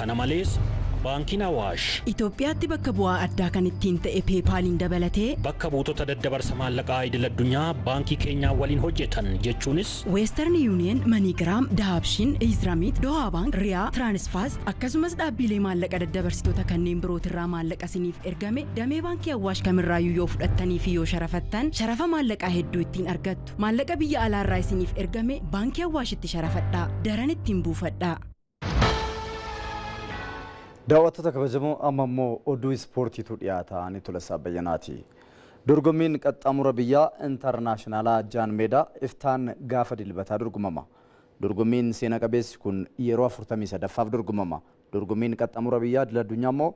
[SPEAKER 7] Kana malees baankiin Awaash
[SPEAKER 8] Itoophiyaatti bakka bu'aa addaa kan ittiin ta'e peepaaliin dabalatee
[SPEAKER 7] bakka buutota daddabarsa maallaqaa idil addunyaa baankii keenyaa waliin hojjetan jechuunis
[SPEAKER 8] Western Union, MoneyGram, Dahabshin, Izramit, Doha Bank, Riyaa, Transfast akkasumas dhaabbilee maallaqa daddabarsitoota kanneen birootirraa maallaqa isiniif ergame damee baankii Awaash kamirraayyuu yoo fudhattanii fi yoo sharafattan sharafa maallaqaa hedduu ittiin argattu. Maallaqa biyya alaarraa isiniif ergame baankii Awaashitti sharafadhaa. Daran ittiin buufadhaa.
[SPEAKER 4] daawwattoota kabajamoo amma immoo oduu ispoortiitu dhiyaata ani Tolasaa Bayyanaati. Dorgommiin qaxxaamura biyyaa intarnaashinaala Jaan Meedaa iftaan gaafa dilbataa dorgomama. Dorgommiin seena qabeessi kun yeroo 43ffaaf dorgomama. Dorgommiin qaxxaamura biyyaa idil addunyaa immoo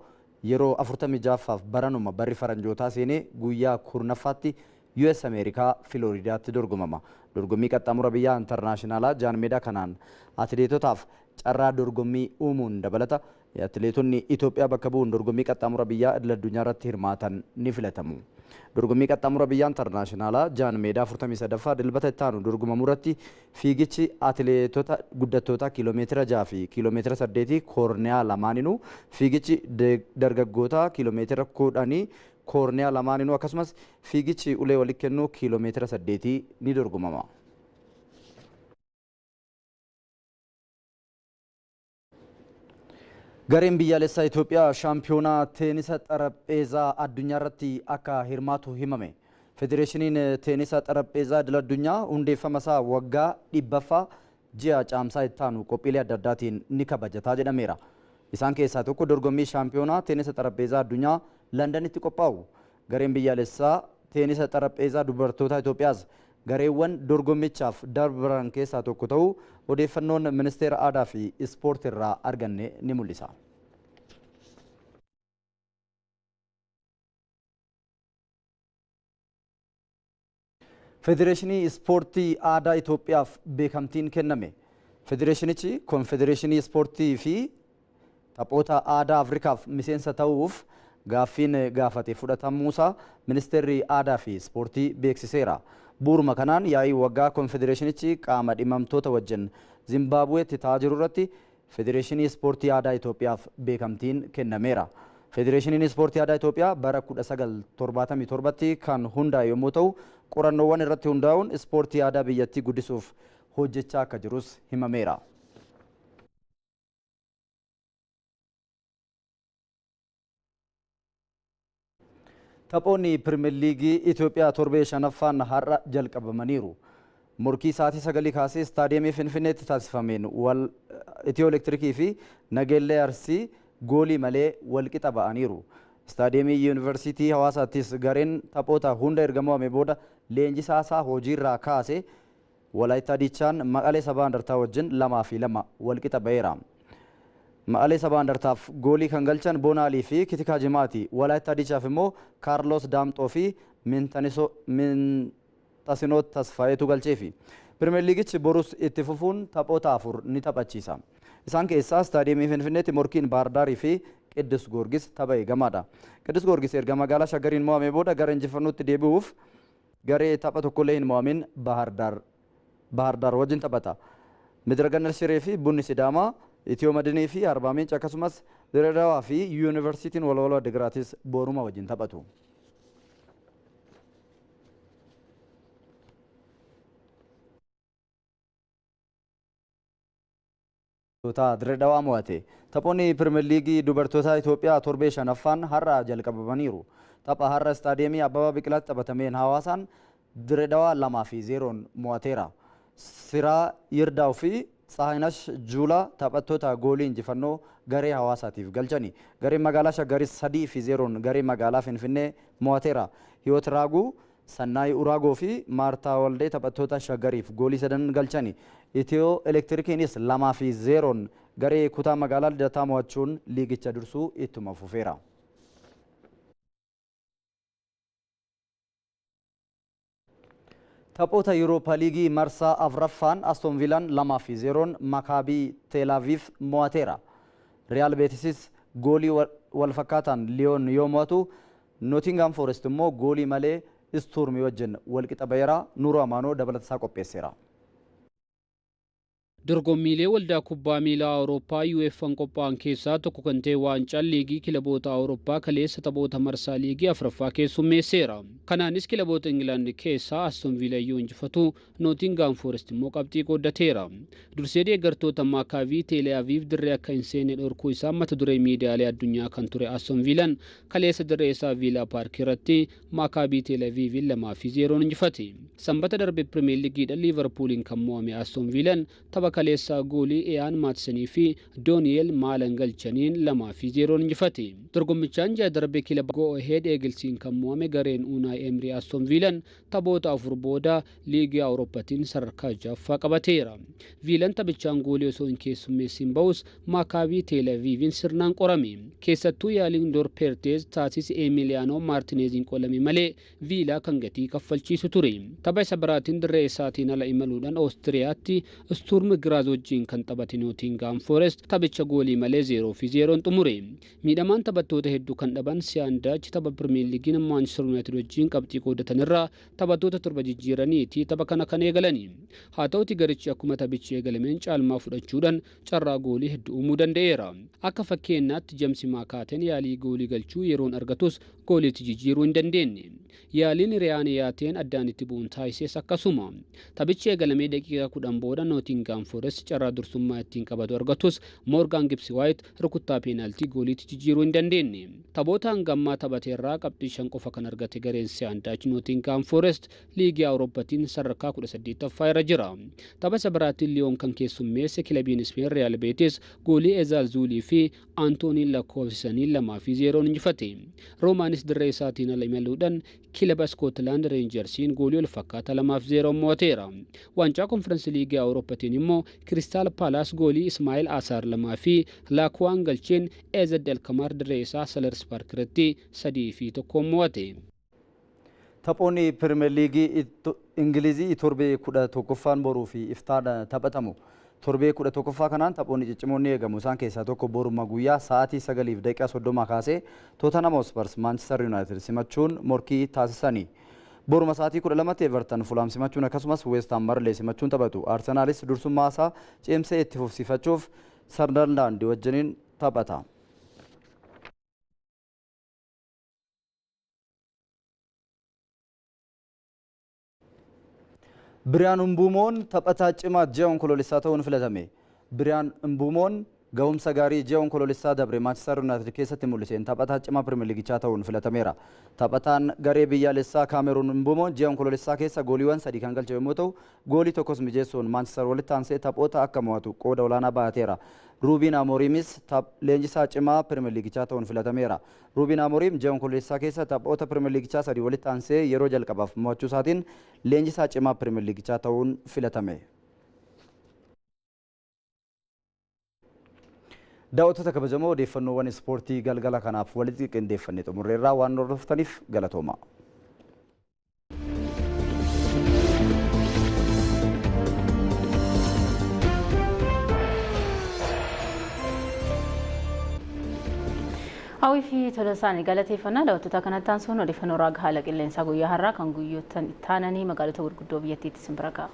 [SPEAKER 4] yeroo 46ffaaf baranuma barri faranjootaa seenee guyyaa 10ffaatti US Ameerikaa Filooriidaatti dorgomama. Dorgommii qaxxaamura biyyaa intarnaashinaala Jaan Meedaa kanaan atileetotaaf carraa dorgommii uumuun dabalata. Atileetonni Itoophiyaa bakka bu'uun dorgommii qaxxaamura biyyaa idil addunyaa irratti hirmaatan ni filatamu. Dorgommii qaxxaamura biyyaa intarnaashinaala Jaan Meedaa 43ffaa dilbata itti aanu dorgomamuu irratti fiigichi atileetota guddattoota kiiloomeetira 6 fi kiiloomeetira 8 koorniyaa lamaaninuu fiigichi dargaggoota kiiloomeetira 10 koorniyaa lamaaninuu akkasumas fiigichi ulee walitti kennuu kiiloomeetira 8 ni dorgomama. Gareen biyyaalessaa Itoophiyaa shaampiyoonaa teenisa xarapheezaa addunyaa irratti akka hirmaatu himame. Federeeshiniin teenisa xarapheezaa idil addunyaa hundeeffama isaa waggaa 100ffaa ji'a caamsaa itti aanu qophiilee adda addaatiin ni kabajataa jedhameera. Isaan keessaa tokko dorgommii shaampiyoonaa teenisa xarapheezaa addunyaa Londanitti qophaa'u. Gareen biyyaalessaa teenisa xarapheezaa dubartoota Itoophiyaas gareewwan dorgommichaaf darban keessaa tokko ta'uu odeeffannoon ministeera aadaa fi ispoortii irraa arganne ni mul'isa. Federeeshinii ispoortii aadaa Itoophiyaaf beekamtiin kenname. Federeeshinichi konfedereeshinii ispoortii fi taphoota aadaa Afrikaaf miseensa ta'uuf gaaffiin gaafate fudhatamuusaa ministeerri aadaa fi ispoortii beeksiseera. Bu'uuruma kanaan yaa'ii waggaa konfedereeshinichi qaama dhimamtoota wajjin Zimbaabuweetti ta'aa jiru irratti Federeeshinii Ispoortii Aadaa Itoophiyaaf beekamtiin kennameera. Federeeshiniin Ispoortii Aadaa Itoophiyaa bara 1977tti kan hundaa'e yommuu ta'u, qorannoowwan irratti hundaa'uun ispoortii aadaa biyyattii guddisuuf hojjechaa akka jirus himameera. Taphoonni Pirimeer Liigii Itoophiyaa torbee shanaffaan har'a jalqabamaniiru. Morkii sa'aatii 9 kaasee istaadiyeemii Finfinneetti taasifameen Itiyoo Elektirikii fi Nageellee Arsii goolii malee walqixa ba'aniiru. Istaadiyeemii Yuunivarsiitii Hawaasaattis gareen taphoota hunda erga mo'ame booda leenjisaa isaa hojiirraa kaase Walaayittaa Diichaan Maqalee Sabaa Handartaa wajjin 2-2 walqixa ba'eera. Maqalee Sabaa Handartaaf goolii kan galchan Boonaalii fi Kitikaa Jimaati. Walaayittaa Diichaaf immoo Kaarlos Daamxoo fi Tasinoot Tasfaayetu galcheefi. Pirimeer Liigichi borus itti fufuun taphoota 4 ni taphachiisa. Isaan keessaa istaadiyeemii Finfinneetti morkiin Baardaarii fi Qiddus Goorgis tapha eegamaadha. Qiddus Goorgis erga magaalaa Shaggariin mo'amee booda gara injifannootti deebi'uuf garee tapha tokkollee hin mo'amin Bahardaar wajjin taphata. Midira Gannar Shiree fi Bunni Sidaamaa, Itiyoo Madinii fi Arbaa Minch akkasumas Direedawaa fi Yuunivarsiitiin Walwaloo Addigiraatis booruma wajjin taphatu. Direedawaa mo'ate. Taphoonni Pirimeer Liigii dubartoota Itoophiyaa torbee shanaffaan har'a jalqabamaniiru. Tapha har'a istaadiyeemii Abbabaa Biqilaatti taphatameen Hawaasaan Direedawaa 2-0 mo'ateera. Siraa Yirdaa'u fi Tsahayinash Juulaa taphattoota goolii injifannoo garee Hawaasaatiif galchani. Gareen magaalaa Shaggaris 3-0 garee magaalaa Finfinnee mo'ateera. Hiyoot Raaguu, Sannaay Uraagoo fi Maartaa Waldee taphattoota Shaggariif goolii 3 galchani. Itiyoo Elektirikiinis 2-0 garee kutaa magaalaa Lidataa mo'achuun liigicha dursuu ittuma fufeera. Taphoota Yuurooppaa Liigii marsaa afraffaan Aston Villaan 2-0 Makaabii Teelaaviif mo'ateera. Riyaal Beetisis goolii walfakkaataan Liyoon yoo mo'atu, Nootingaam Foorest immoo goolii malee Istuurmii wajjin walqixa ba'eera. Nuuroo Amaanoo dabalatasaa qopheesseera.
[SPEAKER 20] Dorgommiilee waldaa kubbaa miilaa Awurooppaa UEFA'n qophaa'an keessaa tokko kan ta'e waancaan liigii kilaboota Awurooppaa kaleessa taphoota marsaa liigii afraffaa keessummeesseera. Kanaanis kilaboota Ingilaand keessaa Aston Villa yoo injifatu, Nootingaam Foorest immoo qabxii qooddateera. Dursee deeggartoota Maakaabii Teelaaviif dirree akka hin seenne dhorkuu isaa mata duree miidiyaalee addunyaa kan ture Aston Villaan kaleessa dirree isaa Viilaa Paarkii irratti Maakaabii Teelaaviiviin 2-0 injifate. Sanbata darbe Pirimeer Liigiidhaan Liivarpuuliin kan mo'ame Aston Villaan tapha kaleessaa goolii Eyaan Maatsanii fi Dooniyeel Maalan galchaniin 2-0 injifate. Dorgommichaan ja'a darbe kilaba Go Ahead Eaglesiin kan mo'ame gareen Unai Emery Aston Villaan taphoota 4 booda liigii Awurooppaatiin sadarkaa 6ffaa qabateera. Villaan taphichaan goolii osoo hin keessummeessin ba'us Maakaabii Teelaaviiviin sirnaan qorame. Keessattuu yaaliin Dorpeerteez taasise Emiliyaanoo Maartineeziin qolame malee Viilaa kan gatii kaffalchiisu ture. Tapha isa biraatiin dirree isaatiin ala imaluudhaan Oostiriyaatti Sturm Graz wajjin kan taphate Nootingaam Foorest taphicha goolii malee 0-0 xumure. Miidhamaan taphattoota hedduu kan dhaban Siyaandaachi tapha Pirimeer Liigiin Maanchister Yuunaayitid wajjin qabxii qoodatanirraa taphattoota 7 jijjiiraniiti tapha kana kan eegalani. Haa ta'uti garichi akkuma taphichi eegalameen caalmaa fudhachuudhaan carraa goolii hedduu uumuu danda'eera. Akka fakkeenyaatti Jeemsi Maakaateen yaalii goolii galchuu yeroon argatus gooliitti jijjiiruu hin dandeenye. Yaaliin Riyaan Yaateen addaan itti bu'uun taasises akkasuma. Taphichi eegalamee daqiiqaa 10 booda Nootingaam Foorest carraa dursummaa ittiin qabatu argatus Moorgaan Gibsi Waayit rukuttaa peenaaltii gooliitti jijjiiruu hin dandeenye. Taphoota hangammaa taphateerraa qabxii 5 qofa kan argate gareen Siyaandaachi Nootingaam Foorest liigii Awurooppaatiin sadarkaa 18ffaa irra jira. Tapha isa biraatiin Liyoon kan keessummeesse kilabiin Ispeen Riyaal Beetis goolii Ezaal Zuulii fi Antooniin lakkoofsisaniin 2-0 injifate. Roomaanis dirree isaatiin ala imaluudhaan kilaba Iskootlaand Reenjarsiin goolii wal fakkaataa 2-0 mo'ateera. Waancaa konferensii liigii Awurooppaatiin immoo Kiristaal Paalaas goolii Ismaa'eel Asaar 2 fi Laakuwaan galcheen Ezed Alkamaar dirree isaa Selers Paark irratti 3-1 mo'ate.
[SPEAKER 4] Taphoonni Pirimeer Liigii Ingilizii torbee 11ffaan boruu fi iftaan taphatamu. torbee 11ffaa kanaan taphoonni ciccimoonni eegamu isaan keessaa tokko boruma guyyaa sa'aatii 9:30 kaasee Tottenham Hotspur Manchester United simachuun morkii taasisanii. Boruma sa'aatii 12tti Everton Fulham simachuun akkasumas West Ham Burnley simachuun taphatu. Arsenaalis dursummaa isaa cimsee itti fufsiifachuuf Sunderland wajjiniin taphata. Biriyaan Mbuumoon taphataa cimaa ji'a onkoloolessaa ta'uun filatame. Biriyaan Mbuumoon gahumsa gaarii ji'a onkoloolessaa dabre Manchester United keessatti mul'iseen taphataa cimaa Pirimeer Liigichaa ta'uun filatameera. Taphataan garee biyyaalessaa Kaameruun Mbuumoon ji'a onkoloolessaa keessa gooliiwwan 3 kan galche yommuu ta'u, goolii tokkos mijeessuun Manchester walitti aansee taphoota akka mo'atu qooda olaanaa baateera. Ruubiin Amooriimis leenjisaa cimaa Pirimeer Liigichaa ta'uun filatameera. Ruubiin Amooriim ji'a onkoloolessaa keessa taphoota Pirimeer Liigichaa 3 walitti aansee yeroo jalqabaaf mo'achuu isaatiin leenjisaa cimaa Pirimeer Liigichaa ta'uun filatame. Daawwattoota kabajamoo odeeffannoowwan ispoortii galgala kanaaf walitti qindeeffannee xumurreerraa waan hordoftaniif galatooma.
[SPEAKER 1] Hawwii fi tola isaanii galateeffannaa daawwattoota kanatti aansuun odeeffannoo raaga haala qilleensaa guyyaa har'aa kan guyyoottan itti aananii magaalota gurguddoo biyyattiitti simbira ga'a.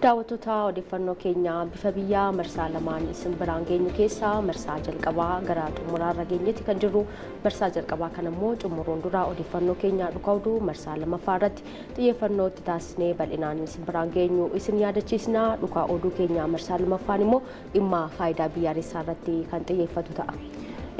[SPEAKER 2] daawwattoota odeeffannoo keenya bifa biyyaa marsaa lamaan isin biraan geenyu keessaa marsaa jalqabaa gara xumuraarra geenyetti kan jirru marsaa jalqabaa kan immoo xumuruun dura odeeffannoo keenya dhugaa oduu marsaa lammaffaa irratti xiyyeeffannoo itti taasisnee bal'inaan isin biraan geenyu isin yaadachiisna dhugaa oduu keenya marsaa lammaffaan immoo dhimma faayidaa biyyaalessaa irratti kan xiyyeeffatu ta'a.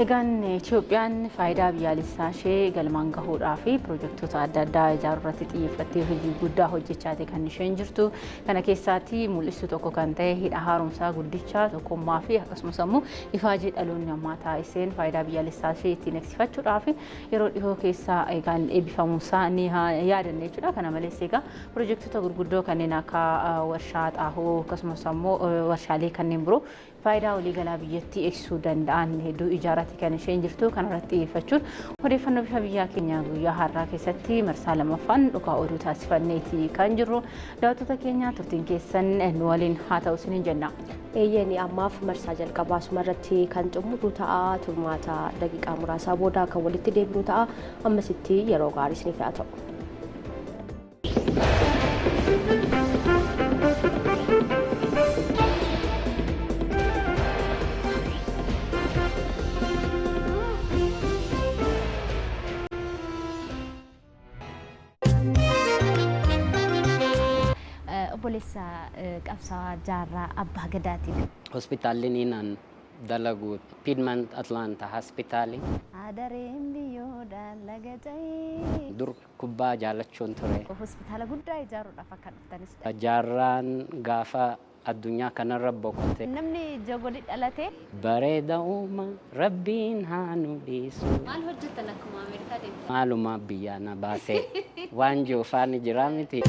[SPEAKER 1] Egaan Itoophiyaan faayidaa biyyaalessaa ishee galmaan gahuudhaa fi piroojektota adda addaa ijaaruu irratti xiyyeeffattee hojii guddaa hojjechaa kan isheen jirtu. Kana keessaatti mul'istuu tokko kan ta'e hidha haaromsaa guddichaa tokkummaa fi akkasumas immoo ifaajee dhaloonni namaa taasiseen faayidaa biyyaalessaa ishee ittiin eegsifachuudhaaf yeroo dhihoo keessaa egaan eebbifamuusaa ni yaadanne jechuudha. Kana malees egaa piroojektota gurguddoo kanneen akka warshaa xaahoo akkasumas immoo warshaalee kanneen biroo faayidaa waliigalaa biyyattii eegsisuu danda'an hedduu ijaarratti kan isheen jirtu. Kana irratti xiyyeeffachuun odeeffannoo bifa biyyaa keenya guyyaa har'aa keessatti marsaa lammaffaan dhugaa oduu taasifanneeti kan jirru. Daawwattoota keenya turtiin keessan nu waliin haa ta'u isiniin jenna.
[SPEAKER 2] Eeyyanii ammaaf marsaa jalqabaa asuma irratti kan xumuru ta'a. Turmaata daqiiqaa muraasaa booda kan walitti deebinu ta'a. Ammasitti yeroo gaarii isiniif haa ta'u.
[SPEAKER 21] Obboleessa qabsaa jaarraa abbaa gadaati.
[SPEAKER 5] Hospitaalli ninaan dalagu Piedmont Atlanta Hospitaali.
[SPEAKER 21] Adareen biyyoodhaan laga ta'ee.
[SPEAKER 5] Dur kubbaa jaalachuun ture.
[SPEAKER 21] Hospitaala guddaa ijaaruudhaaf akka dhuftanis.
[SPEAKER 5] Jaarraan gaafa addunyaa kanarra boqote.
[SPEAKER 21] Namni jogoli dhalate.
[SPEAKER 5] Bareeda uuma rabbiin haa nu dhiisu.
[SPEAKER 21] Maal hojjetan akkuma Ameerikaa deemte?
[SPEAKER 5] Maaluma biyyaa na baasee waan joofaan jiraa miti.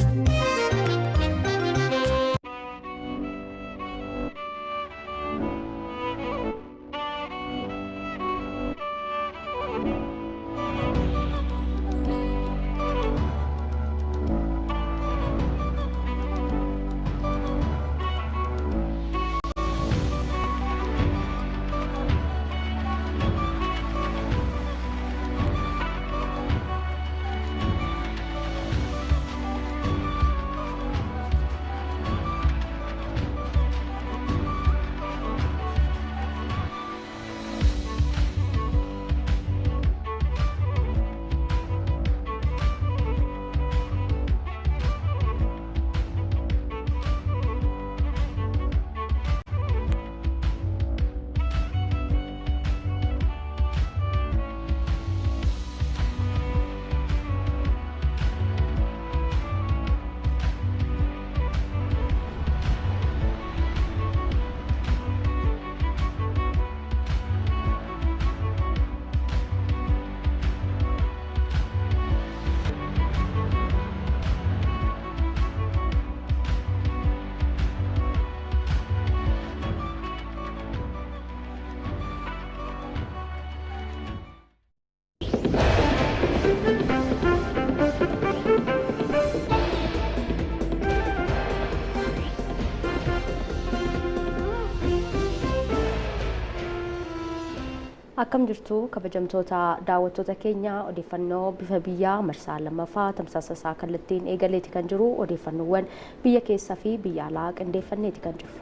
[SPEAKER 2] Akkam jirtu kabajamtoota daawwattoota keenya odeeffannoo bifa biyyaa marsaa lammaffaa tamsaasa isaa kallattiin eegaleeti kan jiru odeeffannoowwan biyya keessaa fi biyya alaa qindeeffanneeti kan jiru.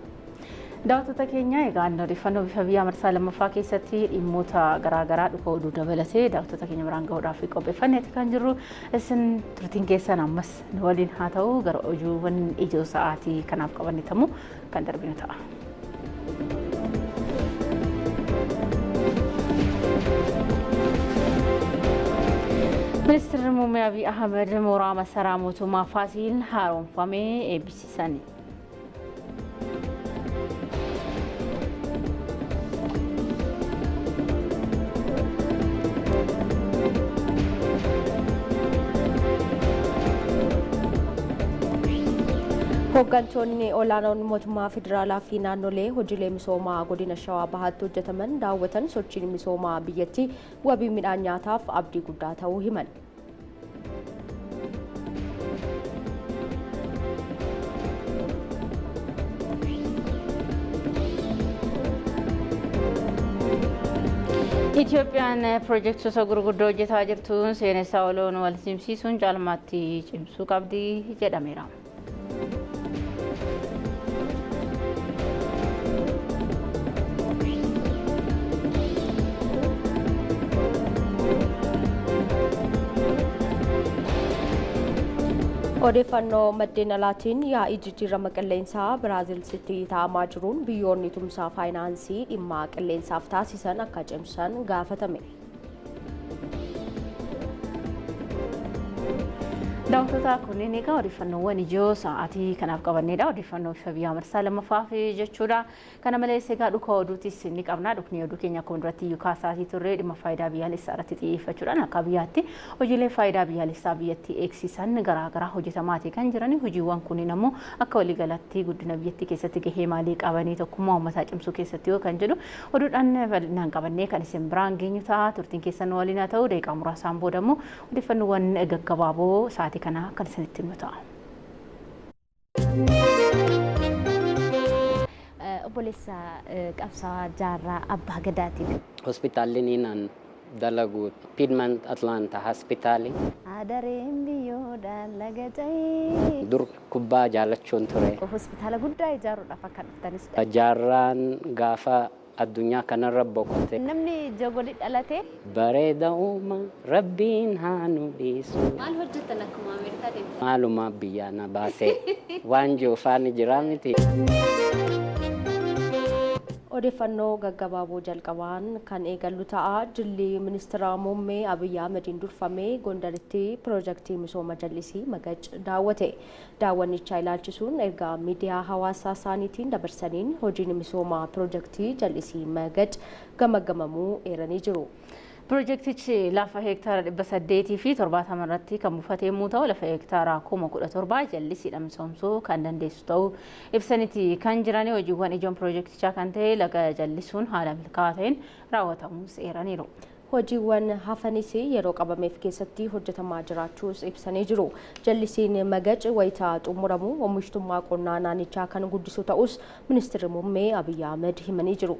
[SPEAKER 1] Daawwattoota keenya egaa odeeffannoo bifa biyyaa marsaa lammaffaa keessatti dhimmoota garaagaraa dhufa oduu dabalatee daawwattoota keenya biraan gahuudhaaf qopheeffanneeti kan jiru. Isin turtiin keessan ammas nu waliin haa ta'u gara oduuwwan ijoo sa'aatii kanaaf qabanneetamu kan darbinu ta'a. Ministeerri Muummee Abiy Ahmed mooraa masaraa mootummaa Faasiil haaromfamee eebbisiisan.
[SPEAKER 2] Hooggantoonni olaanoon mootummaa federaalaa fi naannolee hojiilee misoomaa godina Shawaa Bahaatti hojjetaman daawwatan sochiin misoomaa biyyattii wabii midhaan nyaataaf abdii guddaa ta'uu himan.
[SPEAKER 1] Itoophiyaan piroojektota gurguddoo hojjetaa jirtuun seenessaa oloon wal simsiisuun caalmaatti cimsuu qabdi jedhameera.
[SPEAKER 2] Odeeffannoo maddeen alaatiin yaa'ii jijjiirama qilleensaa Biraazilsitti taa'amaa jiruun biyyoonni tumsaa faayinaansii dhimma qilleensaaf taasisan akka cimsan gaafatame.
[SPEAKER 1] Daawwattoota kunneen egaa odeeffannoowwan ijoo sa'aatii kanaaf qabanneedha. Odeeffannoo bifa biyyaa marsaa lammaffaaf jechuudha. Kana malees egaa dhuka oduutis ni qabna. Dhukni oduu keenya akkuma duratti yuukaa sa'aatii turre dhimma faayidaa biyyaalessaa irratti xiyyeeffachuudhaan akka biyyaatti hojiilee faayidaa biyyaalessaa biyyattii eegsisan garaagaraa hojjetamaatii kan jiran. Hojiiwwan kunniin ammoo akka waliigalatti guddina biyyattii keessatti gahee maalii qabanii tokkummaa uummataa cimsuu keessatti yoo kan jedhu oduudhaan bal'inaan qabannee kan isin biraan geenyu ta'a. Turtiin keessan waliin haa ta'u daqiiqaa muraasaan booda immoo odeeffannoowwan gaggabaaboo sa'aatii kana kan isinitti himu ta'a.
[SPEAKER 21] Obboleessa Qabsaa Jaarraa Abbaa Gadaatiin.
[SPEAKER 5] Hospitaalli niinaan dalagu Piedmont Atlanta Hospitaali.
[SPEAKER 21] Adareen biyyoodhaan laga ta'ee.
[SPEAKER 5] Dur kubbaa jaalachuun ture.
[SPEAKER 21] Hospitaala guddaa ijaaruudhaaf akka dhuftanis.
[SPEAKER 5] Jaarraan gaafa addunyaa kanarra boqote.
[SPEAKER 21] Namni jagoli dhalate.
[SPEAKER 5] Bareeda uuma rabbiin haa nu dhiisu.
[SPEAKER 21] Maal hojjetan akkuma Ameerikaa deemte?
[SPEAKER 5] Maaluma biyyaa na baasee waan joofaan jira miti.
[SPEAKER 2] Odeeffannoo gaggabaaboo jalqabaan kan eegallu ta'a. Jilli ministeera muummee Abiy Ahmediin durfamee Gondaritti piroojeektii misooma jallisii Magac daawwate. Daawwannichaa ilaalchisuun ergaa miidiyaa hawaasaa isaaniitiin dabarsaniin hojiin misooma piroojeektii jallisii Magac gamagamamuu eeranii jiru.
[SPEAKER 1] Piroojeektichi lafa heektaara 800 fi 70 irratti kan buufate yommuu ta'u lafa heektaara 17,000 jallisiidha misoomsuu kan dandeessu ta'uu ibsaniiti kan jiran. Hojiiwwan ijoon piroojeektichaa kan ta'e laga jallisuun haala milkaa'aa ta'een raawwatamuus eeraniiru.
[SPEAKER 2] Hojiiwwan hafanis yeroo qabameef keessatti hojjetamaa jiraachuus ibsanii jiru. Jallisiin Magac wayitaa xumuramu oomishtummaa qonnaa naannichaa kan guddisu ta'us ministeerri muummee Abiy Ahmed himanii jiru.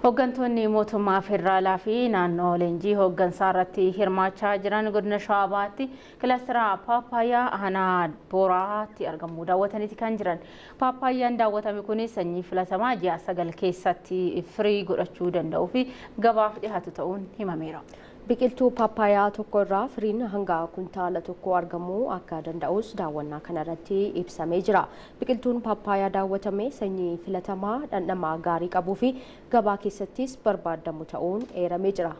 [SPEAKER 1] Hooggantoonni mootummaa federaalaa fi naannoo leenjii hooggansaa irratti hirmaachaa jiran godina Shawaa Bahaatti kilastara Paappaayyaa aanaa Booraatti argamu daawwataniiti kan jiran. Paappaayyaan daawwatame kunis sanyii filatamaa ji'a 9 keessatti firii godhachuu danda'uu fi gabaaf dhiyaatu ta'uun himameera.
[SPEAKER 2] Biqiltuu paappaayyaa tokko irraa firiin hanga kuntaala tokko argamuu akka danda'us daawwannaa kanarratti ibsamee jira. Biqiltuun paappaayyaa daawwatame sanyii filatamaa dhandhama gaarii qabuu fi gabaa keessattis barbaadamu ta'uun eeramee jira.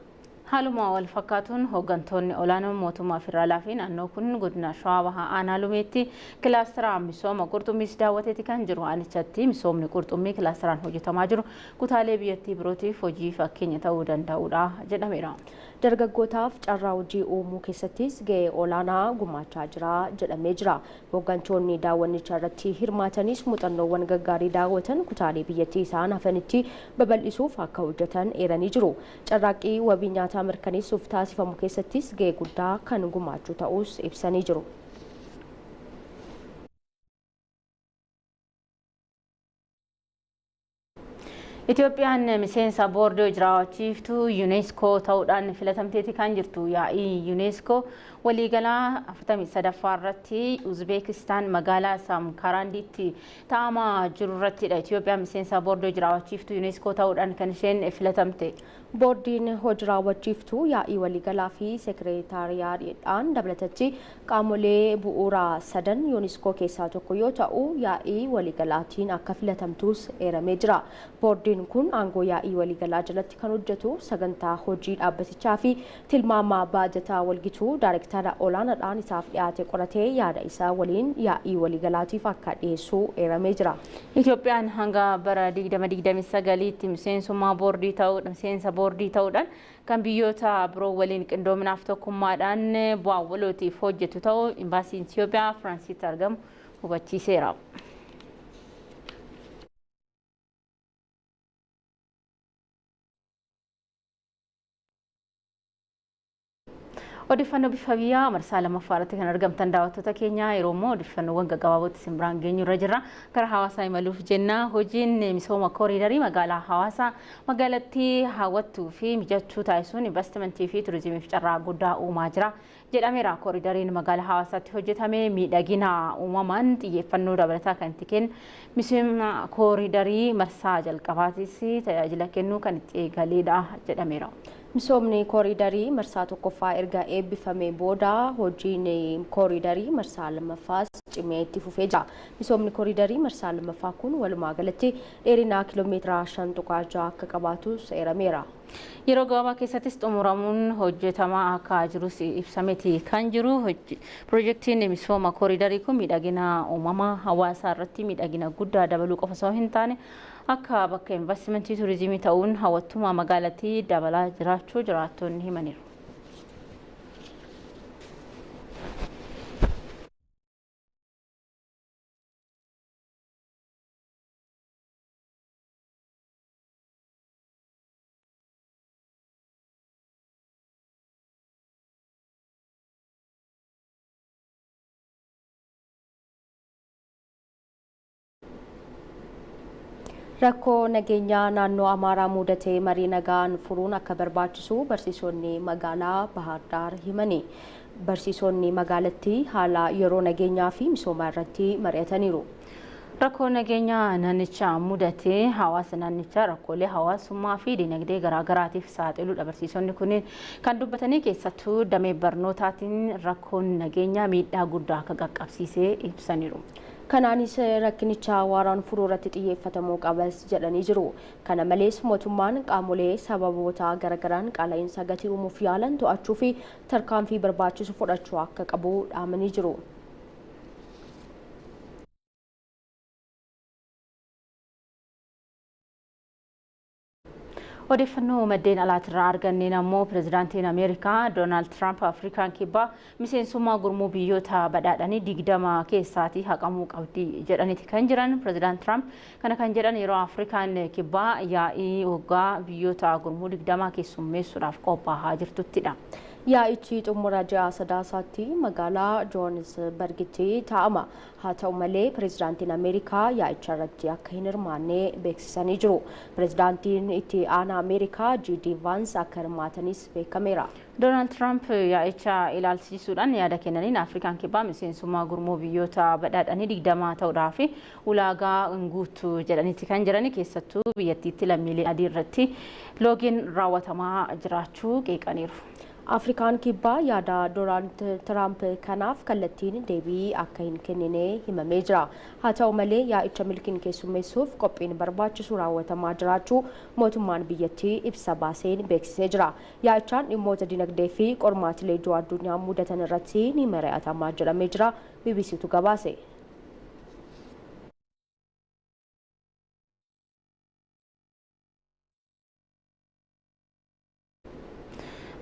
[SPEAKER 1] Haaluma wal fakkaatuun hooggantoonni olaanoon mootummaa federaalaa fi naannoo kun godina Shawaa Bahaa Aanaa Lumeetti kilaastara misooma qurxummiis daawwateeti kan jiru. Aanichatti misoomni qurxummii kilaasteraan hojjetamaa jiru kutaalee biyyattii birootiif hojii fakkeenya ta'uu danda'uudha jedhameera.
[SPEAKER 2] Dargaggootaaf carraa hojii uumuu keessattis gahee olaanaa gumaachaa jira jedhamee jira. Hooggantoonni daawwannichaa irratti hirmaatanis muuxannoowwan gaggaarii daawwatan kutaalee biyyattii isaan hafanitti babal'isuuf akka hojjetan eeranii jiru. Carraaqqii wabii nyaataa mirkaneessuuf taasifamu keessattis gahee guddaa kan gumaachuu ta'us ibsanii jiru.
[SPEAKER 1] Itoophiyaan miseensa boordii jiraachiftuu UNESCO ta'uudhaan filatamteeti kan jirtu. Yaa'ii UNESCO waliigalaa 43ffaa irratti Uzbekistaan magaalaa Samkarandiitti taa'amaa jiru irrattidha. Itoophiyaan miseensa boordii jiraachiftuu UNESCO ta'uudhaan kan isheen filatamte.
[SPEAKER 2] Boordiin hojii raawwachiiftuu yaa'ii waliigalaa fi seekreetaariyaadhaan dabalatatti qaamolee bu'uuraa sadan UNESCO keessaa tokko yoo ta'u yaa'ii waliigalaatiin akka filatamtus eeramee jira. Boordiin kun aangoo yaa'ii waliigalaa jalatti kan hojjetu sagantaa hojii dhaabbatichaa fi tilmaama baajataa walgituu daayirektara olaanaadhaan isaaf dhiyaate qoratee yaada isaa waliin yaa'ii waliigalaatiif akka dhiyeessu eeramee jira.
[SPEAKER 1] Itoophiyaan hanga bara 2029tti miseensa boordii ta'uudhaan kan biyyoota biroo waliin qindoominaaf tokkummaadhaan bu'aa walootiif hojjetu ta'uu imbaasiin Itoophiyaa Firaansiitti argamu hubachiiseera. Odeeffannoo bifa biyyaa marsaa lammaffaa irratti kan argamtan daawwattoota keenya yeroo immoo odeeffannoowwan gaggabaabootti isin biraan geenyu irra jirra. Gara hawaasaa imaluuf jenna. Hojiin misooma kooriidarii magaalaa hawaasaa magaalattii hawwattuu fi mijachuu taasisuun investimentii fi turizimiif carraa guddaa uumaa jira jedhameera. Kooriidariin magaalaa hawaasaatti hojjetame miidhagina uumamaan xiyyeeffannoo dabalataa kan itti kennu misooma kooriidarii marsaa jalqabaatis tajaajila kennuu kan itti eegaleedha jedhameera.
[SPEAKER 2] Misoomni kooriidarii marsaa tokkoffaa erga eebbifamee booda hojiin kooriidarii marsaa lammaffaas cimee itti fufee jira. Misoomni kooriidarii marsaa lammaffaa kun walumaa galatti dheerina kiiloomeetira 5.6 akka qabaatus eerameera.
[SPEAKER 1] Yeroo gabaabaa keessattis xumuramuun hojjetamaa akka jirus ibsameeti kan jiru. Piroojeektiin misooma kooriidarii kun miidhagina uumamaa hawaasaa irratti miidhagina guddaa dabaluu qofa osoo hin taane akka bakka investimentii turizimii ta'uun hawwattummaa magaalattii dabalaa jiraachuu jiraattonni himaniiru.
[SPEAKER 2] Rakkoo nageenyaa naannoo Amaaraa mudatee marii nagaan furuun akka barbaachisu barsiisonni magaalaa Bahar Daar himani. Barsiisonni magaalattii haala yeroo nageenyaa fi misoomaa irratti mari'ataniiru.
[SPEAKER 1] Rakkoo nageenyaa naannichaa mudatee hawaasa naannichaa rakkoolee hawaasummaa fi dinagdee garaagaraatiif saaxiluudha. Barsiisonni kunneen kan dubbatanii keessattuu damee barnootaatiin rakkoon nageenyaa miidhaa guddaa akka qaqqabsiisee ibsaniiru.
[SPEAKER 2] Kanaanis rakkinicha waaraan furuu irratti xiyyeeffatamuu qabas jedhanii jiru. Kana malees mootummaan qaamolee sababoota garagaraan qaala'insa gatii uumuuf yaalan to'achuu fi tarkaanfii barbaachisu fudhachuu akka qabu dhaamanii jiru.
[SPEAKER 1] Odeeffannoo maddeen alaatirraa arganneen ammoo pirezidaantiin Ameerikaa Doonaald Tiraamp Afrikaan kibbaa miseensummaa gurmuu biyyoota badhaadhanii 20 keessaatii haqamuu qabdi jedhaniiti kan jiran. Pirezidaant Tiraamp kana kan jedhan yeroo Afrikaan kibbaa yaa'ii waggaa biyyoota gurmuu 20 keessummeessuudhaaf qophaa'aa jirtuttidha.
[SPEAKER 2] Yaa'ichi xumura ji'a sadaasaatti magaalaa Joohansbargitti taa'ama. Haa ta'u malee pirezidaantiin Ameerikaa yaa'icha irratti akka hin hirmaanne beeksisanii jiru. Pirezidaantiin itti aanaa Ameerikaa J.D. Vance akka hirmaatanis beekameera.
[SPEAKER 1] Doonaald Tiraamp yaa'icha ilaalchisuudhaan yaada kennaniin Afrikaan kibbaa miseensummaa gurmuu biyyoota badhaadhanii 20 ta'uudhaaf ulaagaa guutuu jedhaniiti kan jiran. Keessattuu biyyattiitti lammiilee adii irratti loogiin raawwatamaa jiraachuu qeeqaniiru.
[SPEAKER 2] Afrikaan kibbaa yaada Doonaald Tiraamp kanaaf kallattiin deebii akka hin kennine himamee jira. Haa ta'u malee yaa'icha milkiin keessummeessuuf qophiin barbaachisu raawwatamaa jiraachuu mootummaan biyyattii ibsa baaseen beeksisee jira. Yaa'ichaan dhimmoota dinagdee fi qormaatilee ijoo addunyaa mudatan irratti ni mari'atamaa jedhamee jira. BBCtu gabaase.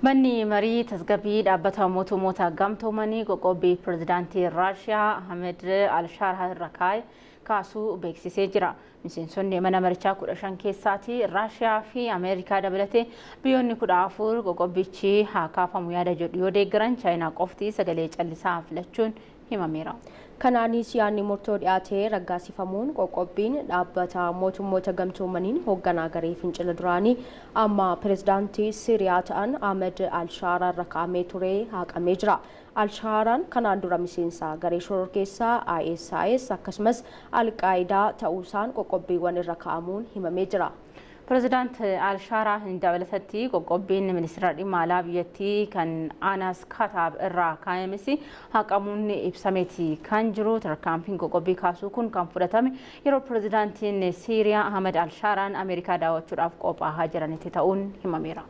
[SPEAKER 1] Manni marii tasgabbii dhaabbata mootummoota gamtoomanii qoqqobbii pirezidaantii Raashiyaa Ahmed Alsharaa irra kaasuu beeksisee jira. Miseensonni mana marichaa 15 keessaati Raashiyaa fi Ameerikaa dabalatee biyyoonni 14 qoqqobbichi haa kaafamu yaada jedhu yoo deeggaran Chaayinaa qofti sagalee callisaa filachuun himameera.
[SPEAKER 2] Kanaanis yaadni murtoo dhiyaatee raggaasifamuun qoqqobbiin dhaabbata mootummoota gamtoomaniin hoogganaa garee fincila duraanii amma pirezidaantii Siiriyaa ta'an Ahmed Alsharaa irra kaa'amee ture haqamee jira. Alsharaan kanaan dura miseensa garee shororkeessaa ISIS akkasumas Al-Qaayidaa ta'uusaan qoqqobbiiwwan irra kaa'amuun himamee jira.
[SPEAKER 1] Pirezidaant Alsharaa hin dabalatatti qoqqobbiin ministeera dhimma alaa biyyattii kan Anas Kataab irraa kaa'ames haqamuun ibsameeti kan jiru. Tarkaanfiin qoqqobbii kaasuu kun kan fudhatame yeroo pirezidaantiin Siiriyaa Ahmed Alsharaan Ameerikaa daawwachuudhaaf qophaa'aa jiranitti ta'uun himameera.